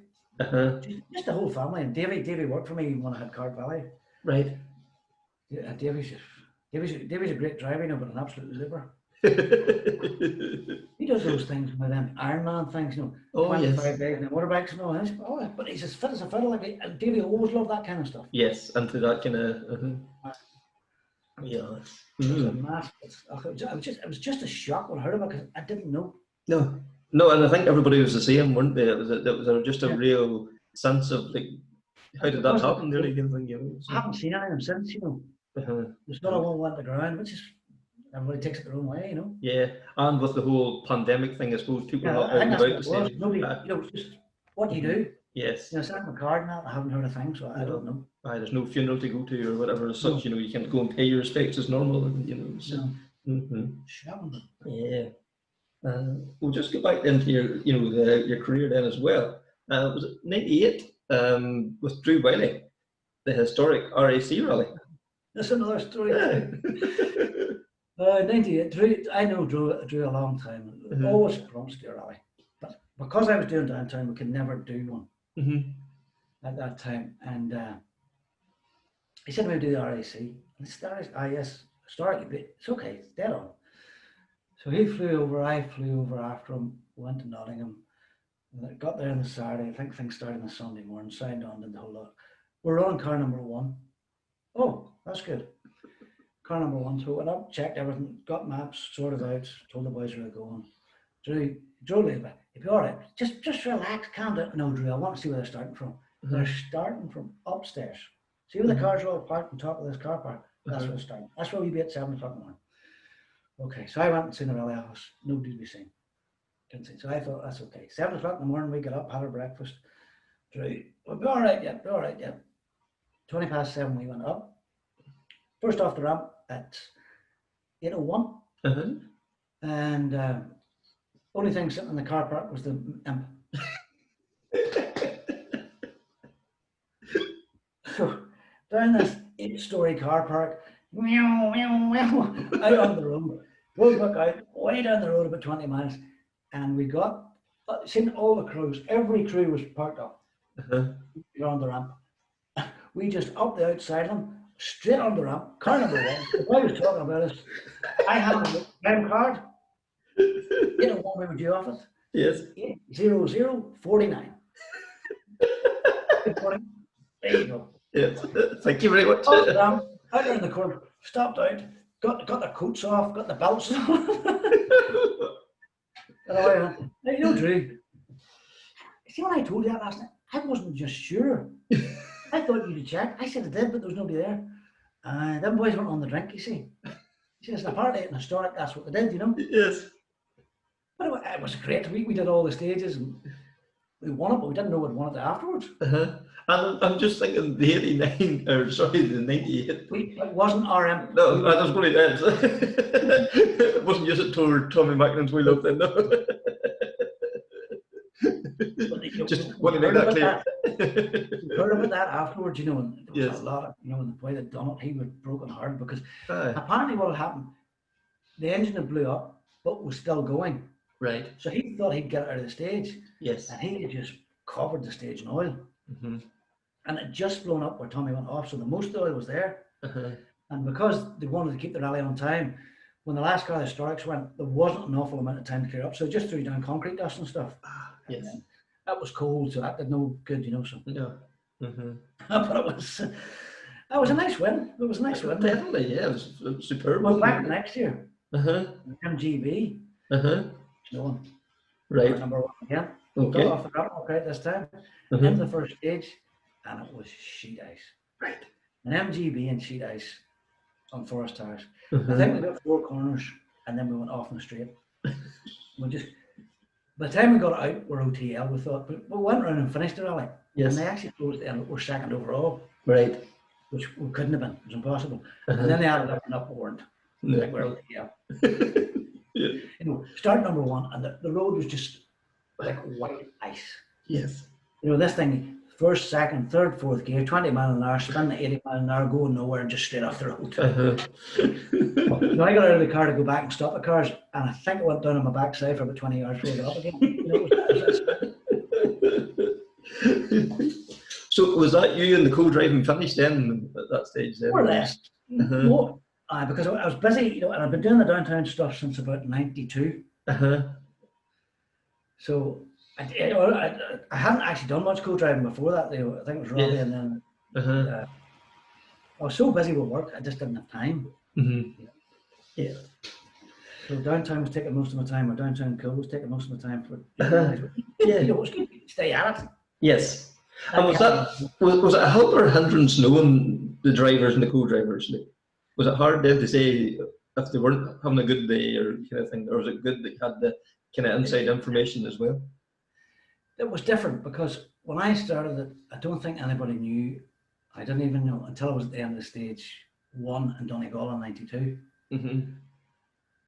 Just the whole family. And Davy worked for me when I had Cart Valley. Right. Yeah, Davy's a great driver, you know, but an absolute liver. He does those things with them Ironman things, you know. Oh, 25 yes. days in the motorbikes and all that. Oh, but he's as fit as a fiddle. Like, and Davy always loved that kind of stuff. Yes, and to that kind of. Yeah. It was a massive. It was just a shock when I heard about it because I didn't know. No, and I think everybody was the same, weren't they? It was just a real sense of like, how did that happen? Really, I haven't seen any of them since, you know. There's not a one went to ground, which is everybody takes it their own way, you know. Yeah, and with the whole pandemic thing, I suppose people are not I think out that's about the what it was. same. Nobody, you know, just what do you do? Yes. You know, sat in my car and that, I haven't heard a thing, so I don't know. There's no funeral to go to or whatever as such. You know, you can't go and pay your respects as normal, and you know. So. Yeah. We'll just go back into your career then as well. Was it '98 with Drew Wiley, the historic RAC rally? That's another story too. 98. Drew, I know Drew a long time. Always promised to a rally, but because I was doing downtown, we could never do one at that time. And he said we'd do the RAC. And yes, historic. It's okay. It's dead on. So he flew over, I flew over after him, went to Nottingham, got there on the Saturday, I think things started on the Sunday morning, signed on, did the whole lot. We're on car number 1. Oh, that's good. Car number 1, so went up, checked everything, got maps, sorted out, told the boys where they're going. Drew, it'll be all right, just relax, calm down. No, Drew, I want to see where they're starting from. They're starting from upstairs. See where the cars are all parked on top of this car park? That's where they're starting. That's where we'll be at 7 o'clock in the morning. Okay, so I went and seen the rally office. Nobody to be seen. Couldn't see. So I thought that's okay. 7 o'clock in the morning, we got up, had our breakfast. We'll be all right, yeah, 20 past 7, we went up. First off the ramp at 8:01. And only thing sitting in the car park was the imp. So down this 8-story car park, meow, meow, meow, out on the road. Road back out, way down the road about 20 miles, and we got seen all the crews. Every crew was parked up on the ramp. We just up the outside of them, straight on the ramp. Car number 1. The boy was talking about us. I had a name card. What we were due off it. Yes. 80049. Good morning. There you go. Yes. Thank you very much. Out there in the corner, stopped out, got the coats off, got the belts on. And I went, now, you know, Drew, see when I told you that last night, I wasn't just sure. I thought you'd check. I said I did, but there was nobody there. Them boys weren't on the drink, you see. He says, apparently in historic, that's what they did, you know. Yes. But it was great. We did all the stages and we won it, but we didn't know we'd won it afterwards. And I'm just thinking the 89, or sorry, the 98. It wasn't RM. No, that was really nice. It wasn't just a tour Tommy Macklin's wheel up then, no. Just want to make that clear. We heard about that afterwards, you know, and there was a lot of, you know, and the boy that done it, he was broken hearted because apparently what had happened, the engine had blew up, but was still going. Right. So he thought he'd get it out of the stage. Yes. And he had just covered the stage in oil. And it just blown up where Tommy went off, so the most of the oil was there. And because they wanted to keep the rally on time, when the last car of the historics went, there wasn't an awful amount of time to clear up, so they just threw down concrete dust and stuff. Yes. And that was cold, so that did no good, you know. So. Yeah. But it was a nice win. It was a nice win. Definitely, yeah, it was superb. Well, back next year, MGB. No, right. Number 1 again. Okay. Got off the ramp okay this time. Into the first stage, and it was sheet ice. Right. An MGB and sheet ice on forest tires. I think we got 4 corners, and then we went off in the straight. By the time we got out, we're OTL. We thought, but we went around and finished the rally. Yes. And they actually closed and we're second overall. Right. Which we couldn't have been. It was impossible. And then they added up and up, we weren't. Like we're OTL. You know, start number 1, and the road was just like white ice. Yes. You know, this thing first, second, third, fourth gear, 20 mile an hour, spinning at 80 mile an hour, going nowhere, and just straight off the road. So I got out of the car to go back and stop the cars, and I think I went down on my backside for about 20 yards before I got up again. So was that you and the co-driving finished then at that stage? Then? More or less. No, because I was busy, and I've been doing the downtown stuff since about 92. So I hadn't actually done much co-driving before that. I think it was Robbie, and then I was so busy with work, I just didn't have time. Yeah. So downtown was taking most of my time, or downtown cool was taking most of my time for. It was good to stay at it. Yes. And was it a help or a hindrance knowing the drivers and the co-drivers? Was it hard then to say if they weren't having a good day or kind of thing, or was it good that you had the kind of inside information as well? It was different because when I started it, I don't think anybody knew. I didn't even know until I was at the end of the stage 1 in Donegal in 92.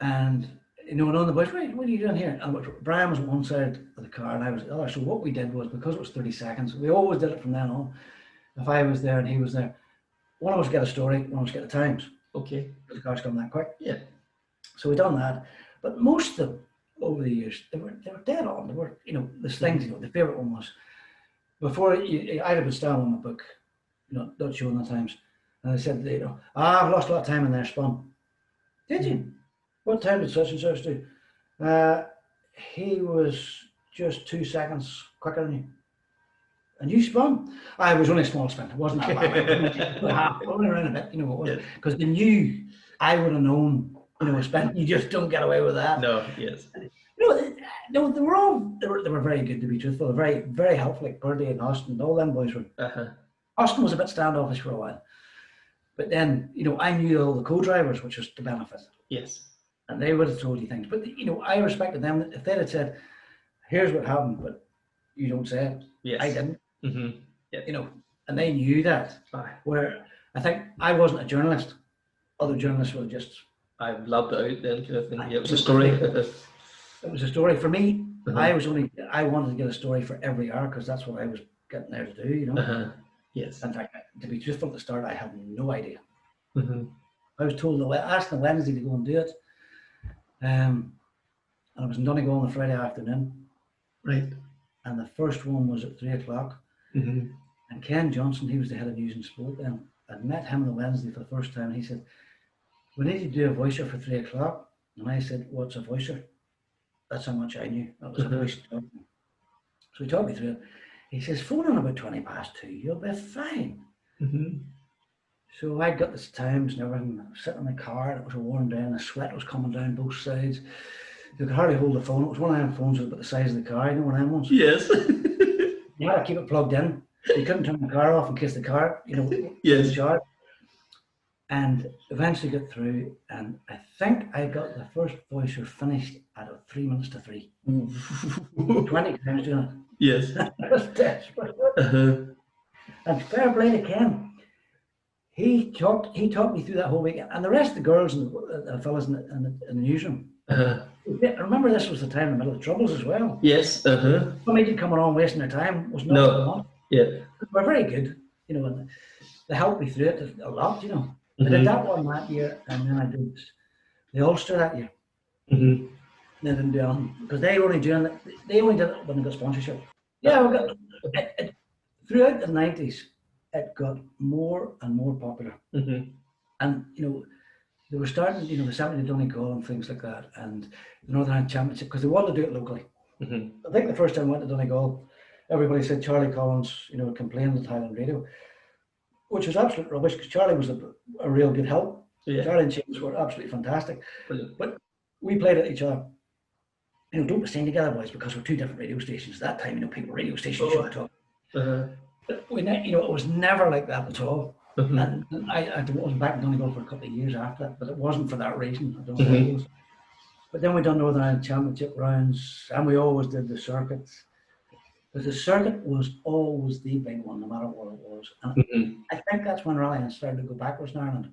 And and on the boys, right, what are you doing here? And Brian was on one side of the car and I was the other. So what we did was, because it was 30 seconds, we always did it from then on. If I was there and he was there, one of us get a story, one of us get the times. Okay. The cars come that quick. Yeah. So we done that. But most of them over the years, they were dead on. They were, there's things, the favourite one was before I'd have been standing on my book, not showing the times. And I said, I've lost a lot of time in there, spun. Did you? What time did such and such do? He was just 2 seconds quicker than you. And you spun? I was only a small spin. It wasn't that bad. Only around a bit, because they knew I would have known, a spin. You just don't get away with that. No, yes. They were very good, to be truthful. Very, very helpful, like Birdie and Austin. All them boys were. Austin was a bit standoffish for a while. But then, I knew all the co-drivers, which was the benefit. Yes. And they would have told you things. But, I respected them. If they'd have said, here's what happened, but you don't say it. Yes. I didn't. Yeah. And they knew that. Where I think I wasn't a journalist. Other journalists were just... I blabbed it out then, kind of thing. Yeah, it was a story. It was a story. For me, I wanted to get a story for every hour because that's what I was getting there to do, Yes. In fact, to be truthful at the start, I had no idea. I was told, asked on Wednesday to go and do it. And I was in Donegal on a Friday afternoon. Right. And the first one was at 3 o'clock. And Ken Johnson, he was the head of news and sport then. I'd met him on a Wednesday for the first time. And he said, we need to do a voicer for 3 o'clock. And I said, what's a voicer? That's how much I knew. That was a voice talking. So he taught me through it. He says, phone on about 20 past 2. You'll be fine. So I got the times and everything. I was sitting in the car and it was a warm day and the sweat was coming down both sides. You could hardly hold the phone. It was one of them phones about the size of the car, one of them ones. Yes. You had to keep it plugged in. You couldn't turn the car off in case the car, yes. charged. And eventually got through, and I think I got the first voicer finished at 3 minutes to 3. 20 times doing it. Yes. I was desperate. And fair play to Ken. He talked me through that whole weekend, and the rest of the girls and the fellas in the newsroom. I remember this was the time in the middle of troubles as well. Yes. Somebody coming on wasting their time was not no. Yeah. They were very good, and they helped me through it a lot, I did that one that year, and then I did the Ulster that year. They didn't do anything because they only did it when they got sponsorship. Yeah, we got it, throughout the 90s. It got more and more popular, and they were starting, the 70 Donegal and things like that, and the Northern Ireland Championship because they wanted to do it locally. I think the first time I went to Donegal, everybody said Charlie Collins, complained at Highland Radio, which was absolute rubbish because Charlie was a real good help. Yeah. Charlie and James were absolutely fantastic. Brilliant. But we played at each other. Don't be staying together, boys, because we're two different radio stations. At that time, people radio stations should talk. But it was never like that at all. And I was back in Donegal for a couple of years after that, but it wasn't for that reason. I don't know what it was. But then we done Northern Ireland Championship rounds, and we always did the circuits. Because the circuit was always the big one, no matter what it was. And I think that's when rallying started to go backwards in Ireland.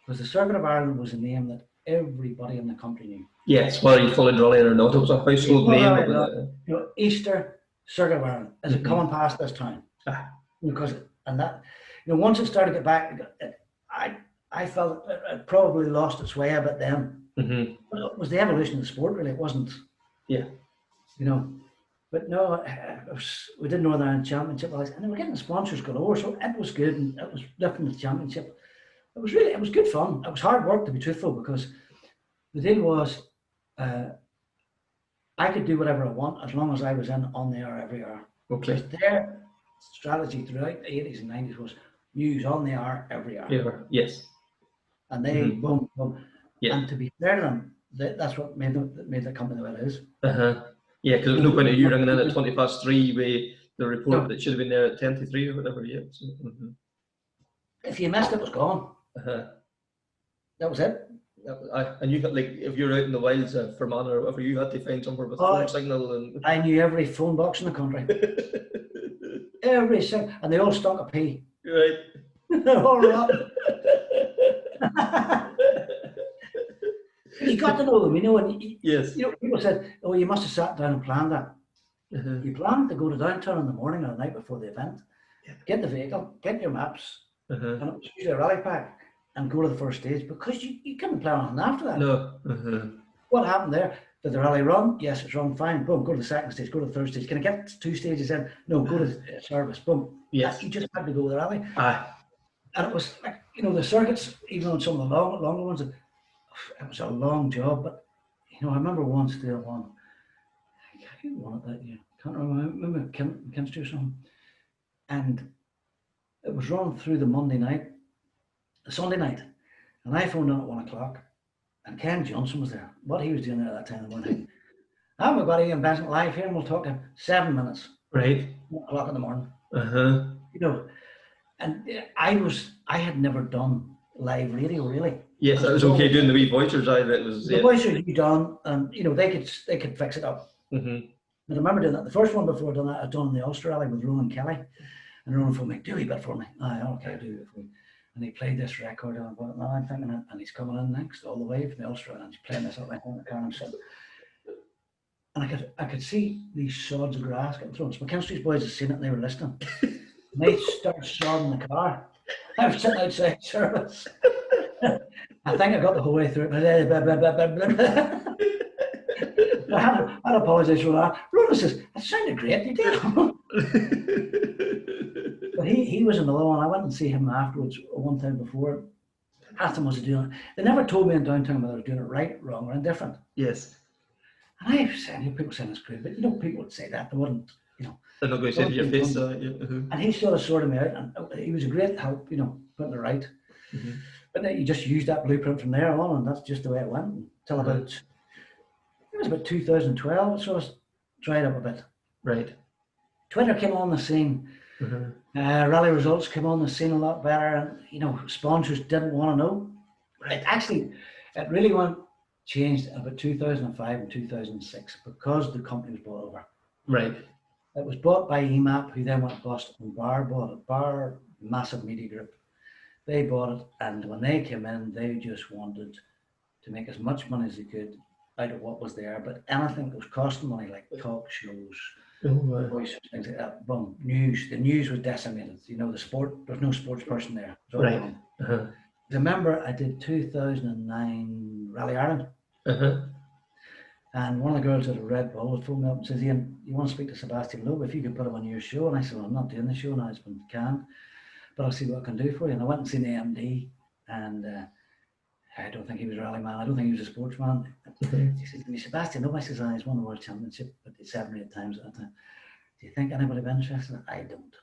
Because the Circuit of Ireland was a name that everybody in the country knew. Yes, whether you followed rallying or not, it was a household name. Easter, Circuit of Ireland. Is it coming past this town? Because and that, once it started to get back, I felt it probably lost its way a bit then. Mm-hmm. But it was the evolution of the sport, really. It wasn't. Yeah. But no, we did Northern Ireland Championship, and they were getting sponsors galore, so it was good, and it was lifting the championship. It was good fun. It was hard work, to be truthful, because the deal was, I could do whatever I want as long as I was in on the hour every hour. Okay. Because their strategy throughout the 80s and 90s was news on the hour every hour. Yeah. Yes. And they boom. Yeah. And to be fair to them, that's what made the company the way it is. Yeah, because there's no point of you ringing in at 3:20 with the report that should have been there at 10:03 or whatever. Yeah. So, If you missed it, was gone. That was it. And you got, like, if you're out in the wilds of Fermanagh or whatever, you had to find somewhere with phone signal. And I knew every phone box in the country. Every single, and they all stunk of pee. Right. They're all rotten. You got to know them, and yes. People said, "Oh, you must have sat down and planned that." You planned to go to downtown in the morning or the night before the event, get the vehicle, get your maps, and it was usually a rally pack, and go to the first stage, because you couldn't plan on after that. No. What happened there? Did the rally run? Yes, it's run. Fine. Boom. Go to the second stage. Go to the third stage. Can I get 2 stages in? No. Go to the service. Boom. Yes. You just had to go with the rally. Aye. And it was like, the circuits, even on some of the longer ones, it was a long job. But I remember once doing one. Who won it that year? Can't remember. I remember Kinster or something. And it was run through the Sunday night, and I phoned in at 1 o'clock, and Ken Johnson was there. What he was doing there at that time in the morning. We've got Ian Beasant live here, and we'll talk in 7 minutes. Right. 1 o'clock in the morning. And I had never done live radio, really. Yes, that was okay doing the wee voicers. That was the voicers you done, and they could fix it up. But I remember doing that. The first one before I done that, I'd done the Ulster Rally with Ronan Kelly, and Ronan phoned me, "Do a wee bit for me." Okay, I'll do it for you. And he played this record, and I thought, no, I'm thinking it, and he's coming in next all the way from the Ulster, and he's playing this up right in the car, and I could see these sods of grass getting thrown. So McKinstry's boys had seen it, and they were listening. And they started sodding the car. I was sitting outside service. I think I got the whole way through it. I had to apologise for that. Ronan says, "It sounded great, you did." But he was another one. I went and see him afterwards one time before. Asked him, was he doing it? They never told me in downtown whether they were doing it right, wrong, or indifferent. Yes. And I was saying, people saying it's great, but people would say that. They wouldn't, They're not going to say to your face. And he sort of sorted me out, and he was a great help, putting it right. But then you just used that blueprint from there on, and that's just the way it went until about 2012. So it dried up a bit. Right. Twitter came on the scene. Rally results came on the scene a lot better, and sponsors didn't want to know. It really changed about 2005 and 2006 because the company was bought over. Right. It was bought by EMAP, who then went bust, and Bar bought it. Bar, massive media group. They bought it, and when they came in, they just wanted to make as much money as they could out of what was there, but anything that was costing money, like talk shows, voices, things like that, boom, news. The news was decimated. The sport, there's no sports person there. Right. Remember, I did 2009 Rally Ireland, and one of the girls at a Red Bull would phone me up and says, "Ian, you want to speak to Sebastian Loeb? If you could put him on your show." And I said, "Well, I'm not doing the show now, it's been canned, but I'll see what I can do for you." And I went and seen the MD, and I don't think he was a rally man. I don't think he was a sportsman. He said to me, "Sebastian Loeb," I says, "He's won the World Championship 7 or 8 times at that time. Do you think anybody would be interested?" I don't.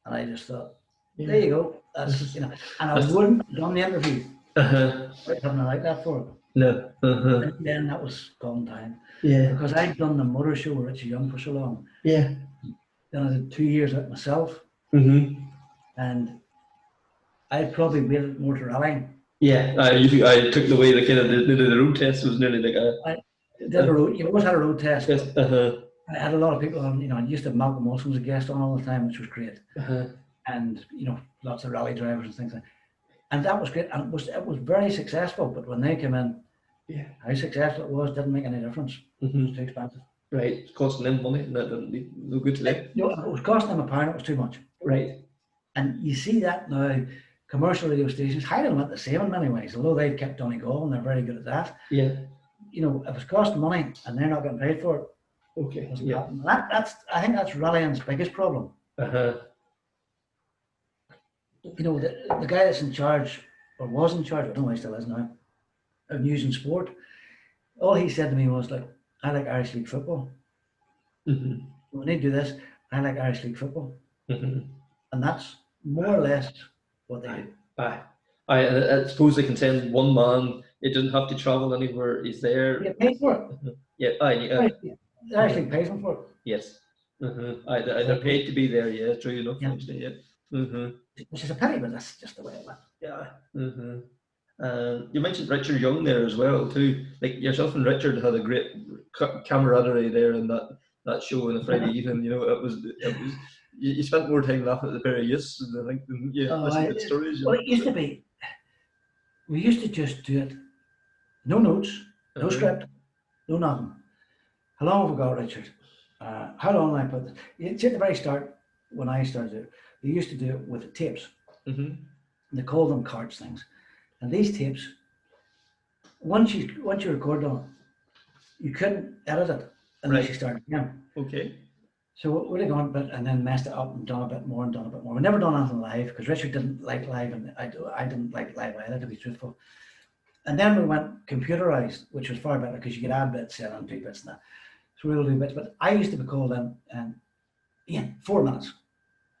And I just thought, there you go. That's and I wouldn't have done the interview. I hadn't like that for it. No. And then that was gone down. Yeah. Because I'd done the motor show with Richie Young for so long. Yeah. Then I did 2 years out myself. And I probably waited more to rallying. Yeah, I took the way the kind of the road test was nearly like a. I did a road. You always had a road test. Yes. I had a lot of people on. I used to have Malcolm Wilson as a guest on all the time, which was great. And lots of rally drivers and things like that. And that was great. And it was very successful. But when they came in, how successful it was didn't make any difference. It was too expensive. Right, it's costing them money, and that doesn't be no good to them. You know, it was costing them £1, it was too much. Right. And you see that now, commercial radio stations, Highland went the same in many ways, although they've kept Donegal and they're very good at that. Yeah. You know, if it's costing money and they're not getting paid for it, Okay. it doesn't Yeah. happen. I think that's rallying's biggest problem. Uh-huh. You know, the guy that's in charge, or was in charge, I don't know, he still is now, of news and sport, all he said to me was like, I like Irish League football. Mm-hmm. When they do this, I like Irish League football. Mm-hmm. And that's more or less what they do. I suppose they can send one man. It doesn't have to travel anywhere. He's there. You get paid for it. Yeah. The Irish League pays them for it. Yes. They're paid to be there. Yeah, true enough. Yeah. Actually, yeah. Which is a pity, but that's just the way it went. Yeah. You mentioned Richard Young there as well too. Like yourself and Richard had a great camaraderie there in that show on a Friday evening. You know, it was. You spent more time laughing at the pair of yous, I think, than listening to stories. Well, it used to be. We used to just do it. No notes, no script, no nothing. How long have we got, Richard? How long have I put this? It's at the very start, when I started it, we used to do it with tapes. Mm-hmm. They call them cards things. And these tapes, once you record on it, you couldn't edit it unless you started again. Okay. So we'd have gone a bit and then messed it up and done a bit more and done a bit more. We never done anything live because Richard didn't like live and I didn't like live either, to be truthful. And then we went computerized, which was far better because you could add bits and do bits and that. So we'll do bits. But I used to be called in and Ian, 4 minutes.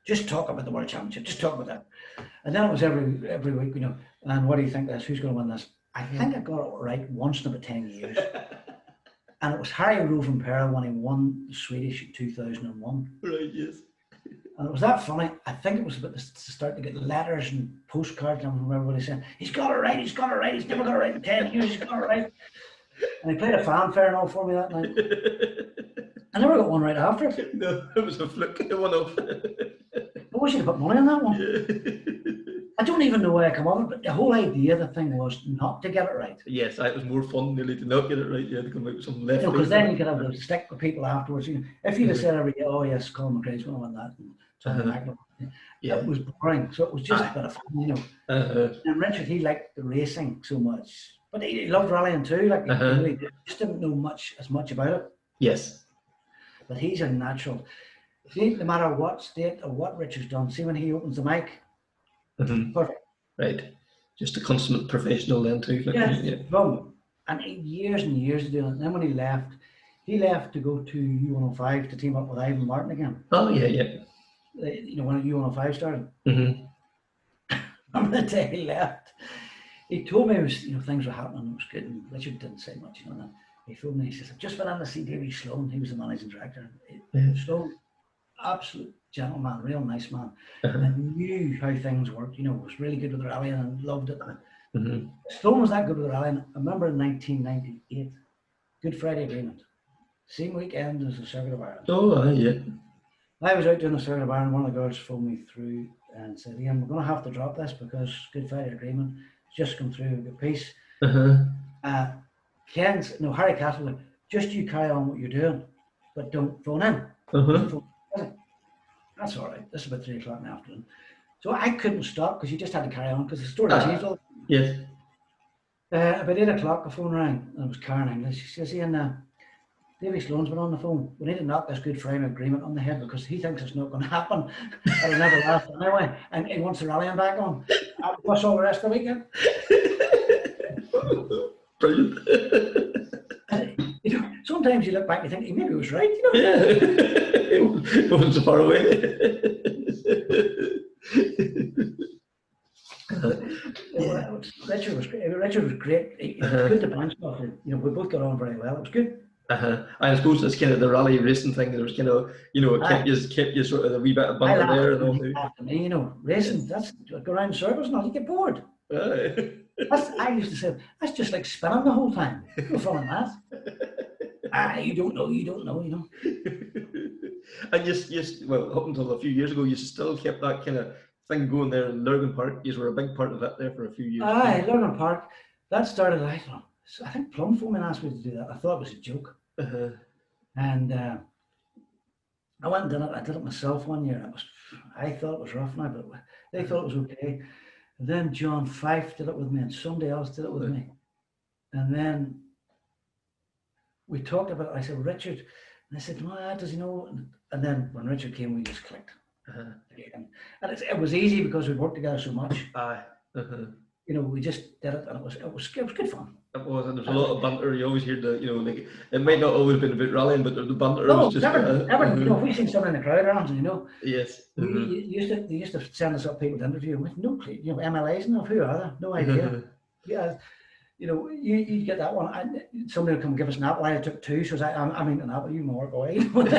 Just talk about the World Championship. Just talk about that. And then it was every week, you know, and what do you think this? Who's going to win this? I think I got it right once in about 10 years. And it was Harry Rovenpera when he won the Swedish in 2001. Right, yes. And it was that funny. I think it was about to start to get letters and postcards and everybody saying, he's got it right, he's got it right, he's never got it right in 10 years, he's got it right. And he played a fanfare and all for me that night. I never got one right after it. No, it was a fluke. It went off. I wish you'd put money on that one. Yeah. I don't even know where I come up with it, but the whole idea of the thing was not to get it right. Yes, it was more fun nearly to not get it right. You had to come out with some left. Because then you could have to stick with people afterwards. You know, if you'd have said every day, oh yes, Colin McRae's going to win that, and something like that, it was boring. So it was just a bit of fun, you know. And Richard, he liked the racing so much, but he loved rallying too. Like he really did. Just didn't know as much about it. Yes. But he's a natural. See, no matter what state or what Richard's done, see when he opens the mic, perfect. Right. Just a consummate professional then too. Like, yeah. And years and years of doing it. And then when he left to go to U105 to team up with Ivan Martin again. Oh yeah. You know, when U105 started. Mm-hmm. Remember the day he left? He told me it was, you know, things were happening. It was good. And Richard didn't say much, you know. He phoned me. He says, "I've just been in to see Davy Sloan. He was the managing director. Sloan, absolute gentleman, real nice man, and knew how things worked. You know, was really good with rallying and loved it. Sloan was that good with rallying. I remember in 1998, Good Friday Agreement, same weekend as the Circuit of Ireland. Oh, yeah. I was out doing the Circuit of Ireland. One of the girls phoned me through and said, "Ian, we're going to have to drop this because Good Friday Agreement just come through a good piece." Harry Castle, just you carry on what you're doing, but don't phone in. That's all right. This is about 3 o'clock in the afternoon. So I couldn't stop because you just had to carry on because the story changed all. Yes. About 8 o'clock, the phone rang and it was Karen English. She says, "Ian, Davy Sloan's been on the phone. We need to knock this Good Friday Agreement on the head because he thinks it's not going to happen. It'll never last anyway. And he wants the rallying back on. Plus all the rest of the weekend." Brilliant. You know, sometimes you look back and you think he maybe was right, you know. Yeah. It wasn't so far away. Richard was great. Richard was great. He was good to bounce off. You know, we both got on very well. It was good. I suppose it's kind of the rally racing thing. There was kind of, you know, kept you sort of a wee bit of banter there and all that. You know, racing, that's go around in circles and all, you get bored. I used to say, that's just like spinning the whole time. No fun in that. You don't know, you know. And yes, well, up until a few years ago, you still kept that kind of thing going there in Lurgan Park. You were a big part of that there for a few years. Lurgan Park, that started, I think Plumforeman asked me to do that. I thought it was a joke. And I went and did it. I did it myself one year. I thought it was rough now, but they thought it was okay. And then John Fife did it with me, and somebody else did it with me. And then we talked about it. I said, Richard, and I said, no, does he know? And then when Richard came, we just clicked. And it was easy because we worked together so much. Aye. You know, we just did it, and it was good fun. It was, and there was a lot of banter. You always hear like it might not always been about rallying, but the banter No, was just never. You know, if we seen someone in the crowd around, you know. Yes. They used to send us up people to interview with no clue. You know, MLAs and who are they? No idea. Yeah, you know, you get that one. Somebody would come give us an apple. I took two, so I mean an apple. You more go away. But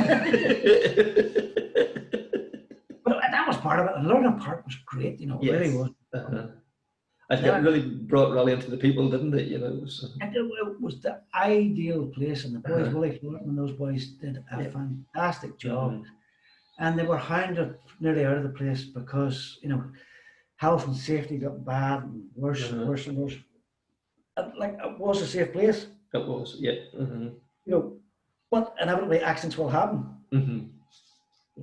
that was part of it. And the learning part was great. You know, it really was. I think it really brought rallying to the people, didn't it? You know, so. It was the ideal place, and the boys, Willie Fulton and those boys did a fantastic job. And they were hounded nearly out of the place because, you know, health and safety got bad and worse and worse and worse. Like, it was a safe place. It was, yeah. You know, but inevitably accidents will happen.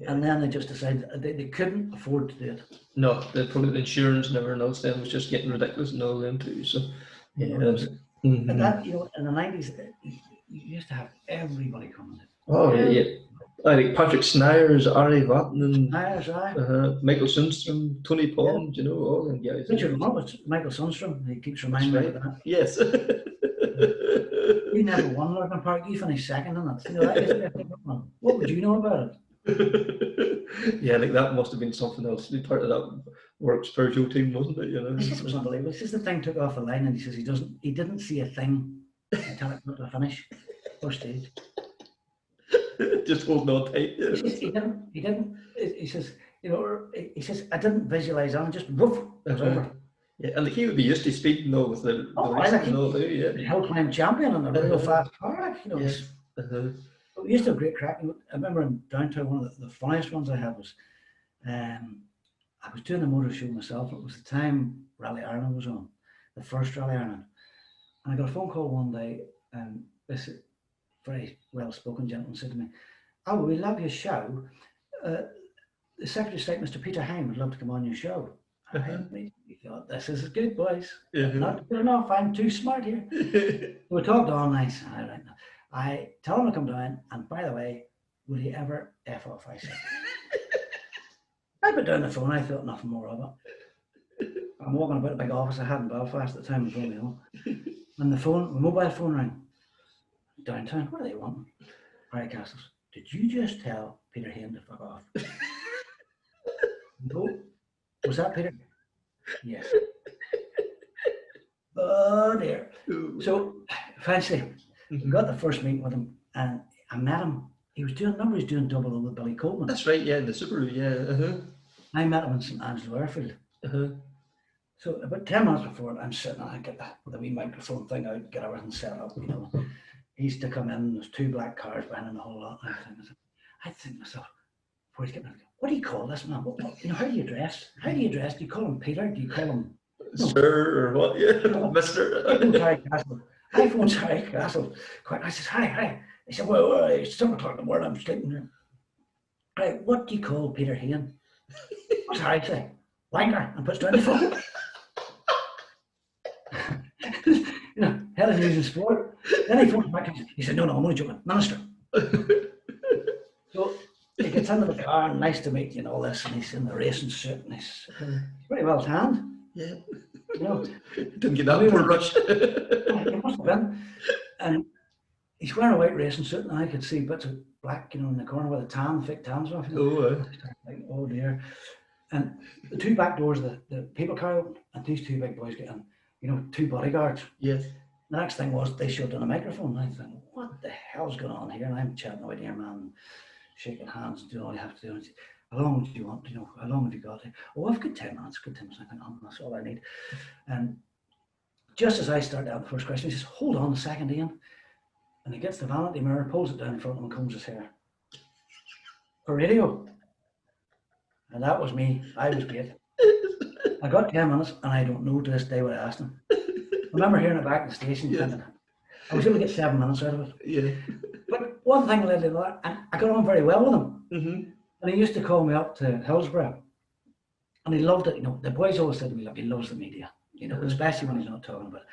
And then they just decided they couldn't afford to do it. No, probably the insurance and everything else then was just getting ridiculous and all them too. So, yeah. And that, you know, in the 90s, you used to have everybody coming in. Oh, yeah. I think Patrick Snyers, Ari Vatanen, Michael Sundstrom, Tony Pond, you know, all them guys. Richard Roberts, Michael Sundstrom, he keeps reminding me of that. Yes. You never won Lurgan Park, you finished second in it. You know, that isn't a big one. What would you know about it? Yeah, like that must have been something else. To be part of that Works Peugeot team, wasn't it? You know, it was unbelievable. It's just the thing took off the line, and he says he didn't see a thing until it got to the finish, first stage. Just holding on tight. Yeah. He didn't. He says, you know, he says I didn't visualize on, just woof, it was over. Yeah, and he would be used to speeding though with the racing and all too. Yeah, hill climb champion and a real fast car, you know. Yes. We used to have great crack. I remember in downtown, one of the funniest ones I had was, I was doing a motor show myself. It was the time Rally Ireland was on, the first Rally Ireland. And I got a phone call one day, and this very well-spoken gentleman said to me, "Oh, we love your show. The Secretary of State, Mr. Peter Hine, would love to come on your show." And I thought, this is good, boys. Not good enough. I'm too smart here. We talked all night. All right. I tell him to come down, and by the way, will he ever F off? I said. I put down the phone, I thought nothing more of it. I'm walking about a big office I had in Belfast at the time, phone me home. And the mobile phone rang. Downtown, what do they want? Harry Castles, did you just tell Peter Hain to fuck off? No. Was that Peter? Yes. Oh dear. So eventually, we got the first meeting with him, and I met him. He was doing, remember, he was doing double O with Billy Coleman. That's right, yeah, in the Subaru, yeah. I met him in St Angelo Airfield. So about 10 minutes before it, I'm sitting, and I get the wee microphone thing out, get everything set up, you know. He's to come in, there's 2 black cars behind him, a whole lot. And I think to myself, before he's getting in, what do you call this man? You know, how do you dress? How do you dress? Do you call him Peter? Do you call him Sir or what? Yeah, Mr. I phoned Harry Castle. I said, hi. He said, well, it's 7 o'clock in the morning, I'm sleeping here. Right, what do you call Peter Hain? What's Harry say? Wanker, and puts down the phone. You know, head of news and sport. Then he phones back. He said, no, I'm only joking. Minister. So he gets into the car, and nice to meet you and all this, and he's in the racing suit, and he's pretty well tanned. Yeah. You know, didn't get that for a rush. He must have been. And he's wearing a white racing suit, and I could see bits of black, you know, in the corner where the fake tans off. You know? Like, oh dear. And the 2 back doors of the people car opened, and these 2 big boys get in, you know, 2 bodyguards. Yes. The next thing was they shoved in a microphone. And I think, what the hell's going on here? And I'm chatting away to your man, shaking hands and doing all you have to do. And say, how long do you want? You know, how long have you got? Oh, I've got 10 minutes. Good 10 minutes. I think, oh, that's all I need. And just as I start out the first question, he says, hold on a second, Ian. And he gets the vanity mirror, pulls it down in front of him, and combs his hair. For radio. And that was me. I was great. I got 10 minutes, and I don't know to this day what I asked him. I remember hearing it back in the station, thinking, I was able to get 7 minutes out of it. Yeah. But one thing led to another, and I got on very well with him. Mm-hmm. And he used to call me up to Hillsborough, and he loved it. You know, the boys always said to me, "Look, he loves the media. You know, especially when he's not talking about it."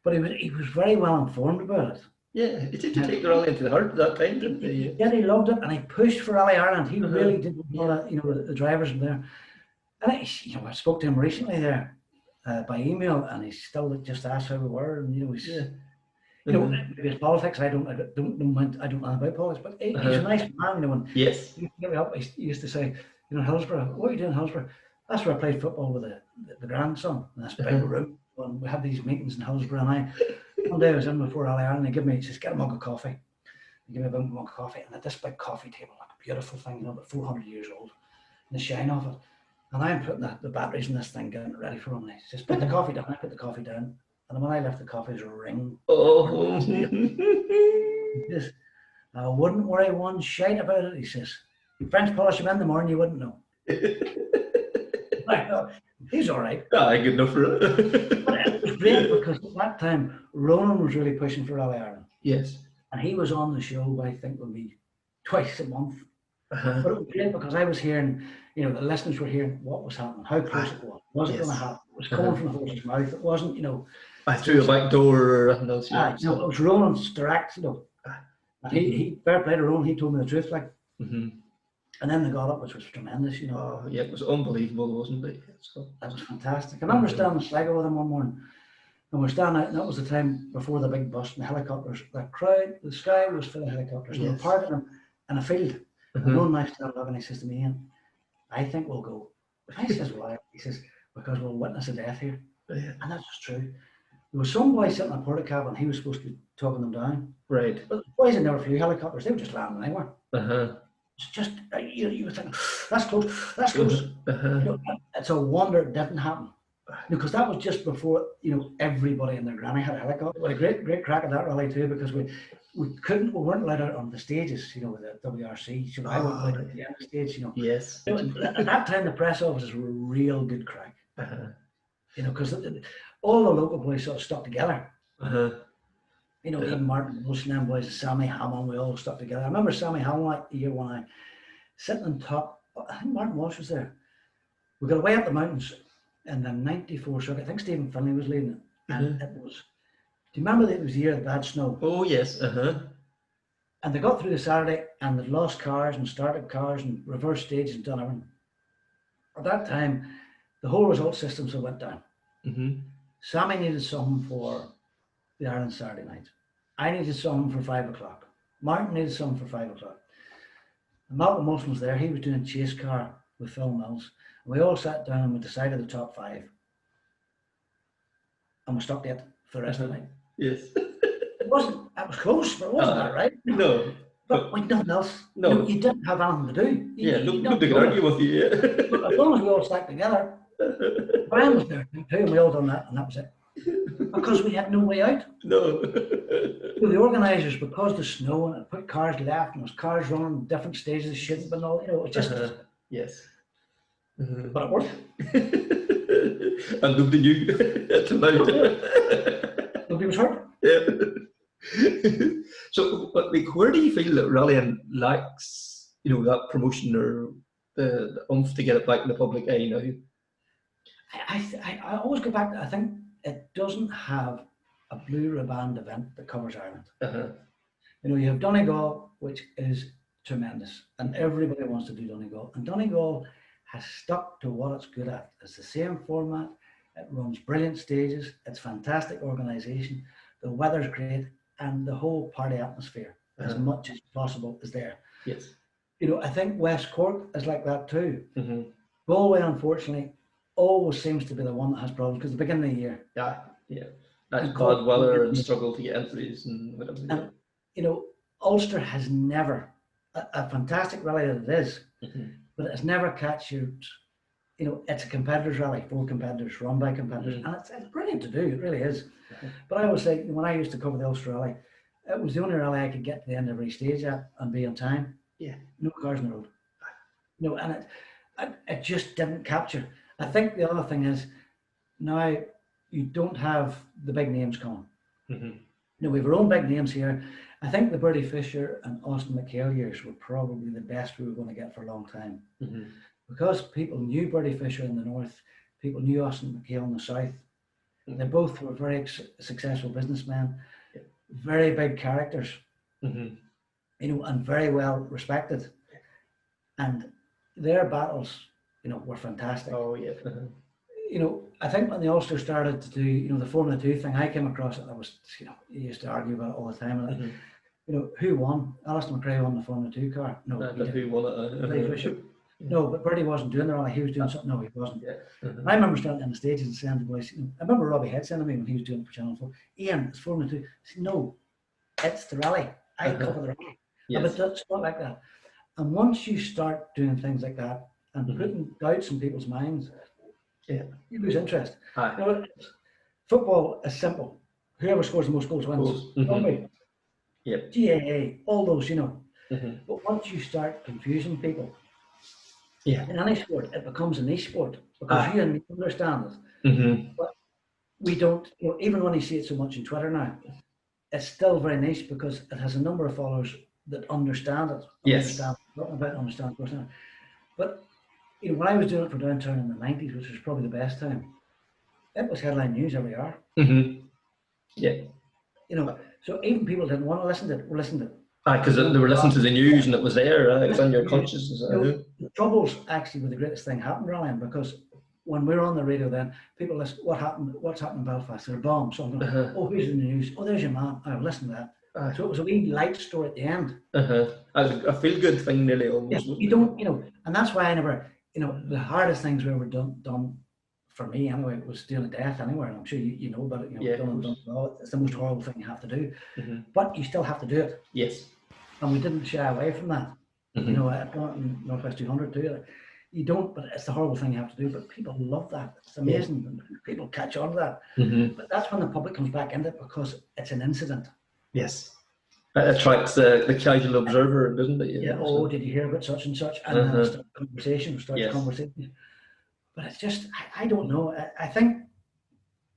But he was very well informed about it. Yeah, it did take the rally into the heart at that time, didn't he? Yeah, he loved it, and he pushed for Rally Ireland. He really did. You know, the drivers in there. And you know, I spoke to him recently there by email, and he still just asked how we were, and you know, he's. You know, his politics. I don't mind. I don't know about politics, but he's a nice man. You know, and yes, he used to say, you know, Hillsborough. What are you doing in Hillsborough? That's where I played football with the grandson in this big room. And we had these meetings in Hillsborough, and one day I was in before Rally Ireland, and he says, get a mug of coffee. He gave me a mug of coffee, and at this big coffee table, like a beautiful thing, you know, about 400 years old, and the shine of it. And I'm putting the batteries in this thing, getting it ready for him. And he says, put the coffee down. I put the coffee down. And when I left the coffee, there's a ring. Oh. He says, I wouldn't worry one shite about it. He says, French polish him in the morning, you wouldn't know. I thought, he's all right. Good enough for it. But it was great because at that time, Ronan was really pushing for Rally Ireland. Yes. And he was on the show, I think, with me twice a month. But it was great because I was hearing, you know, the listeners were hearing what was happening, how close it was it going to happen? It was coming from the horse's mouth. It wasn't, you know. Through a back door or anything else. You know, it was Ronan's direct, you know. And he fair play to Ronan, he told me the truth, like. And then they got up, which was tremendous, you know. Yeah, it was unbelievable, wasn't it? That was fantastic. I remember standing in Sligo with him one morning, and we're standing out, and that was the time before the big bust and the helicopters. The sky was full of helicopters. Yes. We were parking them in a field. And Ronan and I started looking, and he says to me, Ian, I think we'll go. I says, why? He says, because we'll witness a death here. Yeah. And that's true. There was some boy sitting in a porta cabin, and he was supposed to be talking them down. Right. But the boys had never flew helicopters, they were just landing anywhere. It's just, you were thinking, that's close, that's close. You know, it's a wonder it didn't happen. Because that was just before, you know, everybody and their granny had a helicopter. We had a great crack at that rally too, because we weren't allowed out on the stages, you know, with the WRC. So I wasn't allowed at the end of the stage, you know. Yes. You know, at that time, the press offices were real good crack. You know, because all the local boys sort of stuck together. You know, even Martin Wilson and boys, Sammy Hammond, we all stuck together. I remember Sammy Hammond like the year when I sitting on top. I think Martin Walsh was there. We got away up the mountains in the '94 circuit. I think Stephen Finlay was leading it, and it was. Do you remember that it was the year of the bad snow? Oh yes. And they got through the Saturday, and they'd lost cars and started cars and reversed stages and done everything. At that time, the whole result systems had went down. Sammy needed something for the Ireland Saturday night. I needed something for 5 o'clock. Martin needed something for 5 o'clock. And Malcolm Wilson was there. He was doing chase car with Phil Mills. And we all sat down and we decided the top 5. And we stuck to it for the rest of the night. Yes. It was close, but it wasn't that right. No. But with nothing else. No. You didn't have anything to do. Nobody could argue with you. But as long as we all stuck together, Brian was there too, and we all done that, and that was it. Because we had no way out. No. The organisers, because the snow and it put cars left and there was cars running different stages, shouldn't have been all, you know, it just. Yes. But it worked. And nobody knew until now. Nobody was hurt. Yeah. So, like, where do you feel that rallying lacks, you know, that promotion or the oomph to get it back in the public eye now? I always go back to, I think it doesn't have a blue ribbon event that covers Ireland. You know, you have Donegal, which is tremendous, and everybody wants to do Donegal. And Donegal has stuck to what it's good at. It's the same format. It runs brilliant stages. It's fantastic organisation. The weather's great, and the whole party atmosphere, as much as possible, is there. Yes. You know, I think West Cork is like that too. Galway, unfortunately, always seems to be the one that has problems because the beginning of the year. Yeah. That's bad weather and struggle to get entries and whatever. And, you know, Ulster has never, a fantastic rally that it is, but it's never captured, you know, it's a competitors rally, 4 competitors, run by competitors, and it's brilliant to do, it really is. But I always say, when I used to cover the Ulster rally, it was the only rally I could get to the end of every stage at and be on time. Yeah. No cars on the road. No, and it just didn't capture. I think the other thing is, now you don't have the big names coming. You know, we have our own big names here. I think the Bertie Fisher and Austin McHale years were probably the best we were going to get for a long time. Because people knew Bertie Fisher in the north, people knew Austin McHale in the south. They both were very successful businessmen, very big characters, you know, and very well respected. And their battles, you know, were fantastic. Oh yeah. You know, I think when the Ulster started to do, you know, the Formula 2 thing, I came across it. I was, you know, you used to argue about it all the time. And you know, who won? Alistair McRae won the Formula 2 car. No, But who won it? Bertie Fisher. No, but Bertie wasn't doing the rally. He was doing something. No, he wasn't. I remember standing on the stage and saying to the boys, I remember Robbie Head saying to me when he was doing it for Channel 4, Ian, it's Formula 2. I said, no, it's the rally. I cover the rally. But it's not like that. And once you start doing things like that and putting doubts in people's minds, you lose interest. You know, football is simple. Whoever scores the most goals wins. Rugby, GAA, all those, you know. But once you start confusing people, in any sport, it becomes a niche sport because you and me understand it. But we don't, you know, even when you see it so much on Twitter now, it's still very niche because it has a number of followers that understand it. Understand. But you know, when I was doing it for Downtown in the 90s, which was probably the best time, it was headline news every hour. You know, so even people didn't want to listen to it, were listening to it. Because they were listening to the news and it was there, it was on your consciousness. You know, the troubles actually were the greatest thing happened, Ryan, because when we were on the radio then, people listen, what's happened in Belfast? There are bombs. So I'm going, oh, who's in the news? Oh, there's your man. I've listened to that. So it was a wee light story at the end. A feel-good thing, nearly almost. You don't, you know, and that's why I never, you know, the hardest things we ever done for me anyway was doing a death anywhere, and I'm sure you know about it. You know, done, it's the most horrible thing you have to do, but you still have to do it. Yes. And we didn't shy away from that. You know, I've done it in Northwest 200 too. You don't, but it's the horrible thing you have to do. But people love that. It's amazing. People catch on to that. But that's when the public comes back into it because it's an incident. Yes. It attracts the casual observer, doesn't it? Yeah. Oh, did you hear about such and such? And then it starts conversation. But it's just, I don't know. I think,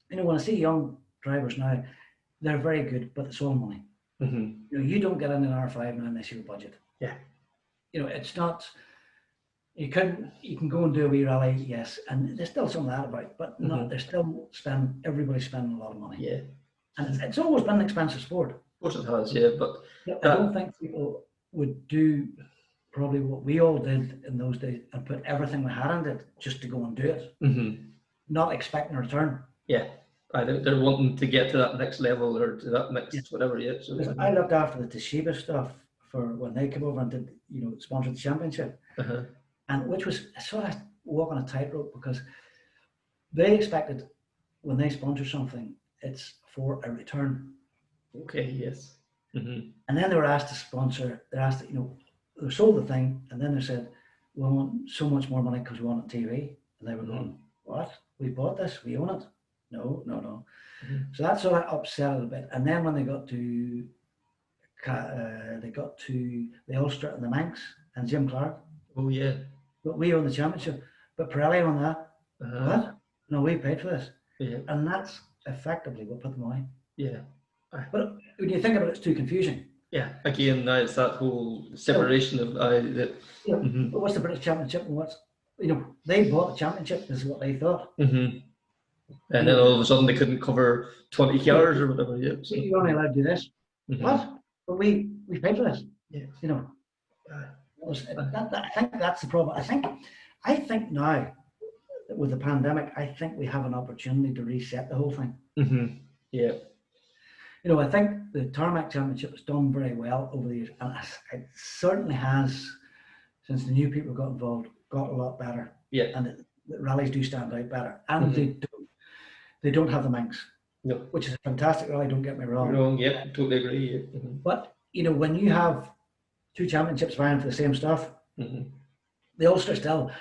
you know, when I see young drivers now, they're very good, but it's all money. You know, you don't get in an R5 now unless you have a budget. Yeah. You know, it's not, you can go and do a wee rally, yes, and there's still some of that about, but not, they're still everybody's spending a lot of money. Yeah. And it's always been an expensive sport. Of course it has, yeah, but I don't think people would do probably what we all did in those days and put everything we had into it just to go and do it, not expecting a return. Yeah. They're wanting to get to that next level or to that next whatever. Yeah. So I looked after the Toshiba stuff for when they came over and did, you know, sponsored the championship, and which was sort of walking a tightrope because they expected when they sponsor something, it's for a return. Okay. Yes. And then they were asked to sponsor. They're asked to, you know, they sold the thing, and then they said, "We want so much more money because we want it on TV." And they were going, "What? We bought this. We own it." No. So that sort of upset a little bit. And then when they got to the Ulster and the Manx and Jim Clark. Oh yeah. But we own the championship. But Pirelli won that. What? No, we paid for this. Yeah. And that's effectively what put them away. Yeah. But when you think about it, it's too confusing. Yeah. Again, it's that whole separation of that. But what's the British Championship and what's, you know, they bought the championship is what they thought. And then all of a sudden they couldn't cover 20 cars or whatever. Yeah. So you're only allowed to do this. What? But we paid for this. Yeah. You know. I think that's the problem. I think now with the pandemic, I think we have an opportunity to reset the whole thing. Yeah. You know, I think the Tarmac Championship has done very well over the years, and it certainly has, since the new people got involved, got a lot better. Yeah. And the rallies do stand out better, and they don't have the Manx, which is a fantastic rally. Don't get me wrong. Yeah, totally agree. Yeah. But you know, when you have two championships vying for the same stuff, the Ulster still,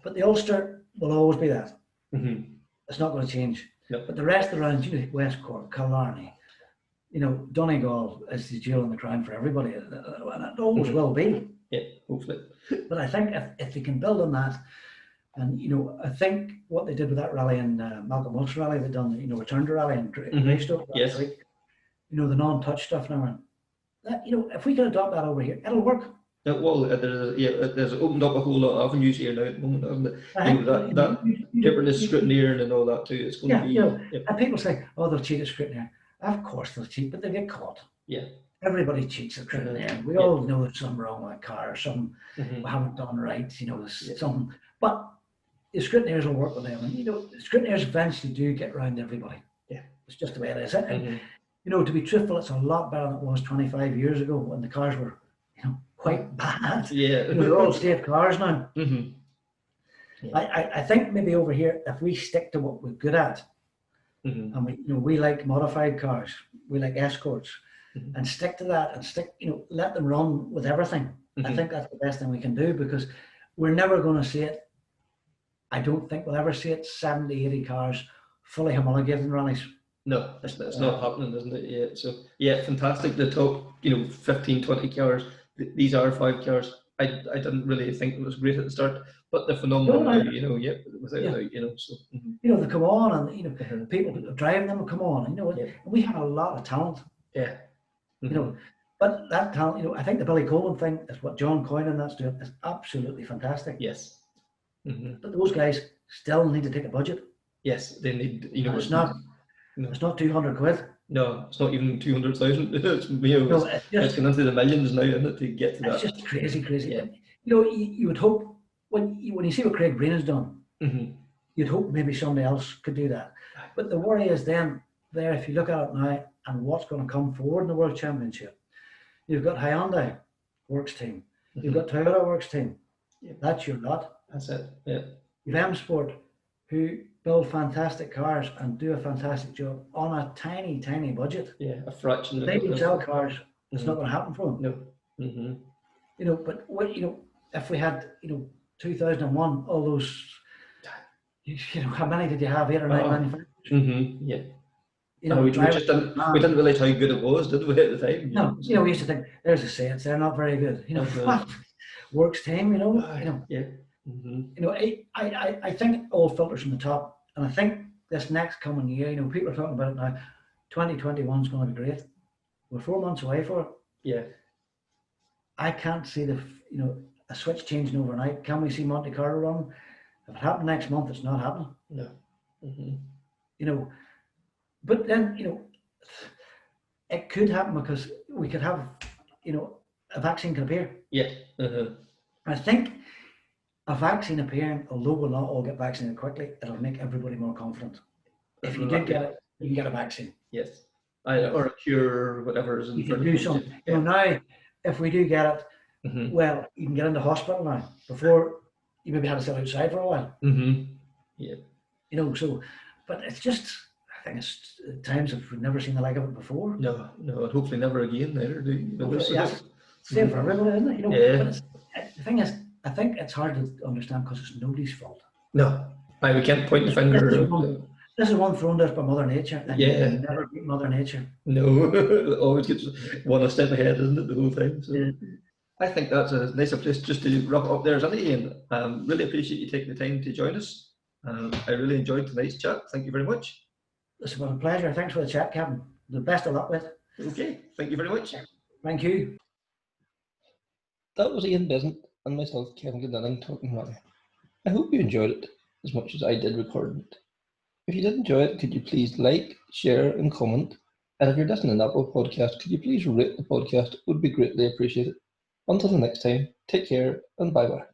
but the Ulster will always be that. It's not going to change. But the rest of the rounds, you know, West Cork, Killarney, you know, Donegal is the jewel in the crown for everybody, and it always will be. Yeah, hopefully. But I think if they can build on that. And, you know, I think what they did with that rally in Malcolm Wilson rally, they done, you know, returned to rally in Greystoke last week. you know, the non-touch stuff now. That, you know, if we can adopt that over here, it'll work. Well, there's opened up a whole lot of avenues here now at the moment, hasn't it? You know, that paperless scrutineering and all that too. It's going to be. You know, and people say, "Oh, they'll cheat at scrutineering." Of course they'll cheat, but they get caught. Yeah. Everybody cheats at scrutineering. We all know there's something wrong with a car, or something we haven't done right. You know, there's something. But the scrutineers will work with them, and you know, the scrutineers eventually do get around everybody. Yeah. It's just the way it is. And, you know, to be truthful, it's a lot better than it was 25 years ago when the cars were, you know, quite bad. Yeah. You know, they're all state cars now. I think maybe over here, if we stick to what we're good at, and we, you know, we like modified cars, we like escorts, and stick to that, and you know, let them run with everything. I think that's the best thing we can do, because we're never going to see it. I don't think we'll ever see it. 70, 80 cars fully homologated in rallies. No, that's not happening, isn't it? Yeah. So yeah, fantastic to talk. You know, 15, 20 cars. These are 5 cars. I didn't really think it was great at the start, but they're phenomenal now. You know, without doubt. You know, so you know, they come on, and you know, people that are driving them will come on. You know, and we have a lot of talent. Yeah. You know, but that talent, you know, I think the Billy Coleman thing is what John Coyne and that's doing is absolutely fantastic. Yes. But those guys still need to take a budget. Yes, they need. You know, and it's not. It's not 200 quid. No, it's not even 200,000. It's, you know, it's going into the millions now, isn't it, to get to that? It's just crazy. Yeah. You know, you would hope when you see what Craig Breen has done, you'd hope maybe somebody else could do that. But the worry is then there, if you look at it now and what's going to come forward in the World Championship, you've got Hyundai Works Team, you've got Toyota Works Team. That's your lot. That's it. Yeah. You've M Sport, who build fantastic cars and do a fantastic job on a tiny budget. Yeah, a fraction. They can sell cars. It's not going to happen for them. No. You know, but what, you know, if we had, you know, 2001, all those, you know, how many did you have? 8 or 9 manufacturers. Yeah. You know, we didn't realize how good it was, did we, at the time? No, you know, we used to think there's a say they're not very good. You know, Works Team. You know. Yeah. You know, I think all filters from the top, and I think this next coming year, you know, people are talking about it now. 2021 is going to be great. We're 4 months away for it. Yeah. I can't see a switch changing overnight. Can we see Monte Carlo run? If it happened next month, it's not happening. No. You know, but then, you know, it could happen because we could have, you know, a vaccine can appear. Yeah. I think a vaccine appearing, although we'll not all get vaccinated quickly, it'll make everybody more confident. If you did get it, you can get a vaccine. Yes. Or a cure, or whatever is in you front can of do something. You know, now, if we do get it, well, you can get into hospital now. Before, you maybe had to sit outside for a while. Yeah. You know, so, but it's just, I think it's times that we've never seen the like of it before. No, and hopefully never again either, do you? No, same for everybody, isn't it? You know, but the thing is, I think it's hard to understand because it's nobody's fault. No, we can't point the finger. This is one thrown to us by Mother Nature, and you can never beat Mother Nature. No, it always gets one step ahead, isn't it, the whole time? So I think that's a nicer place just to wrap it up there, isn't it, Ian? Really appreciate you taking the time to join us. I really enjoyed tonight's chat. Thank you very much. It's been a pleasure. Thanks for the chat, Captain. The best of luck with it. Okay, thank you very much. Thank you. That was Ian Beasant and myself, Kevin Glendenning, talking rally. I hope you enjoyed it as much as I did recording it. If you did enjoy it, could you please like, share and comment? And if you're listening to Apple Podcast, could you please rate the podcast? It would be greatly appreciated. Until the next time, take care and bye-bye.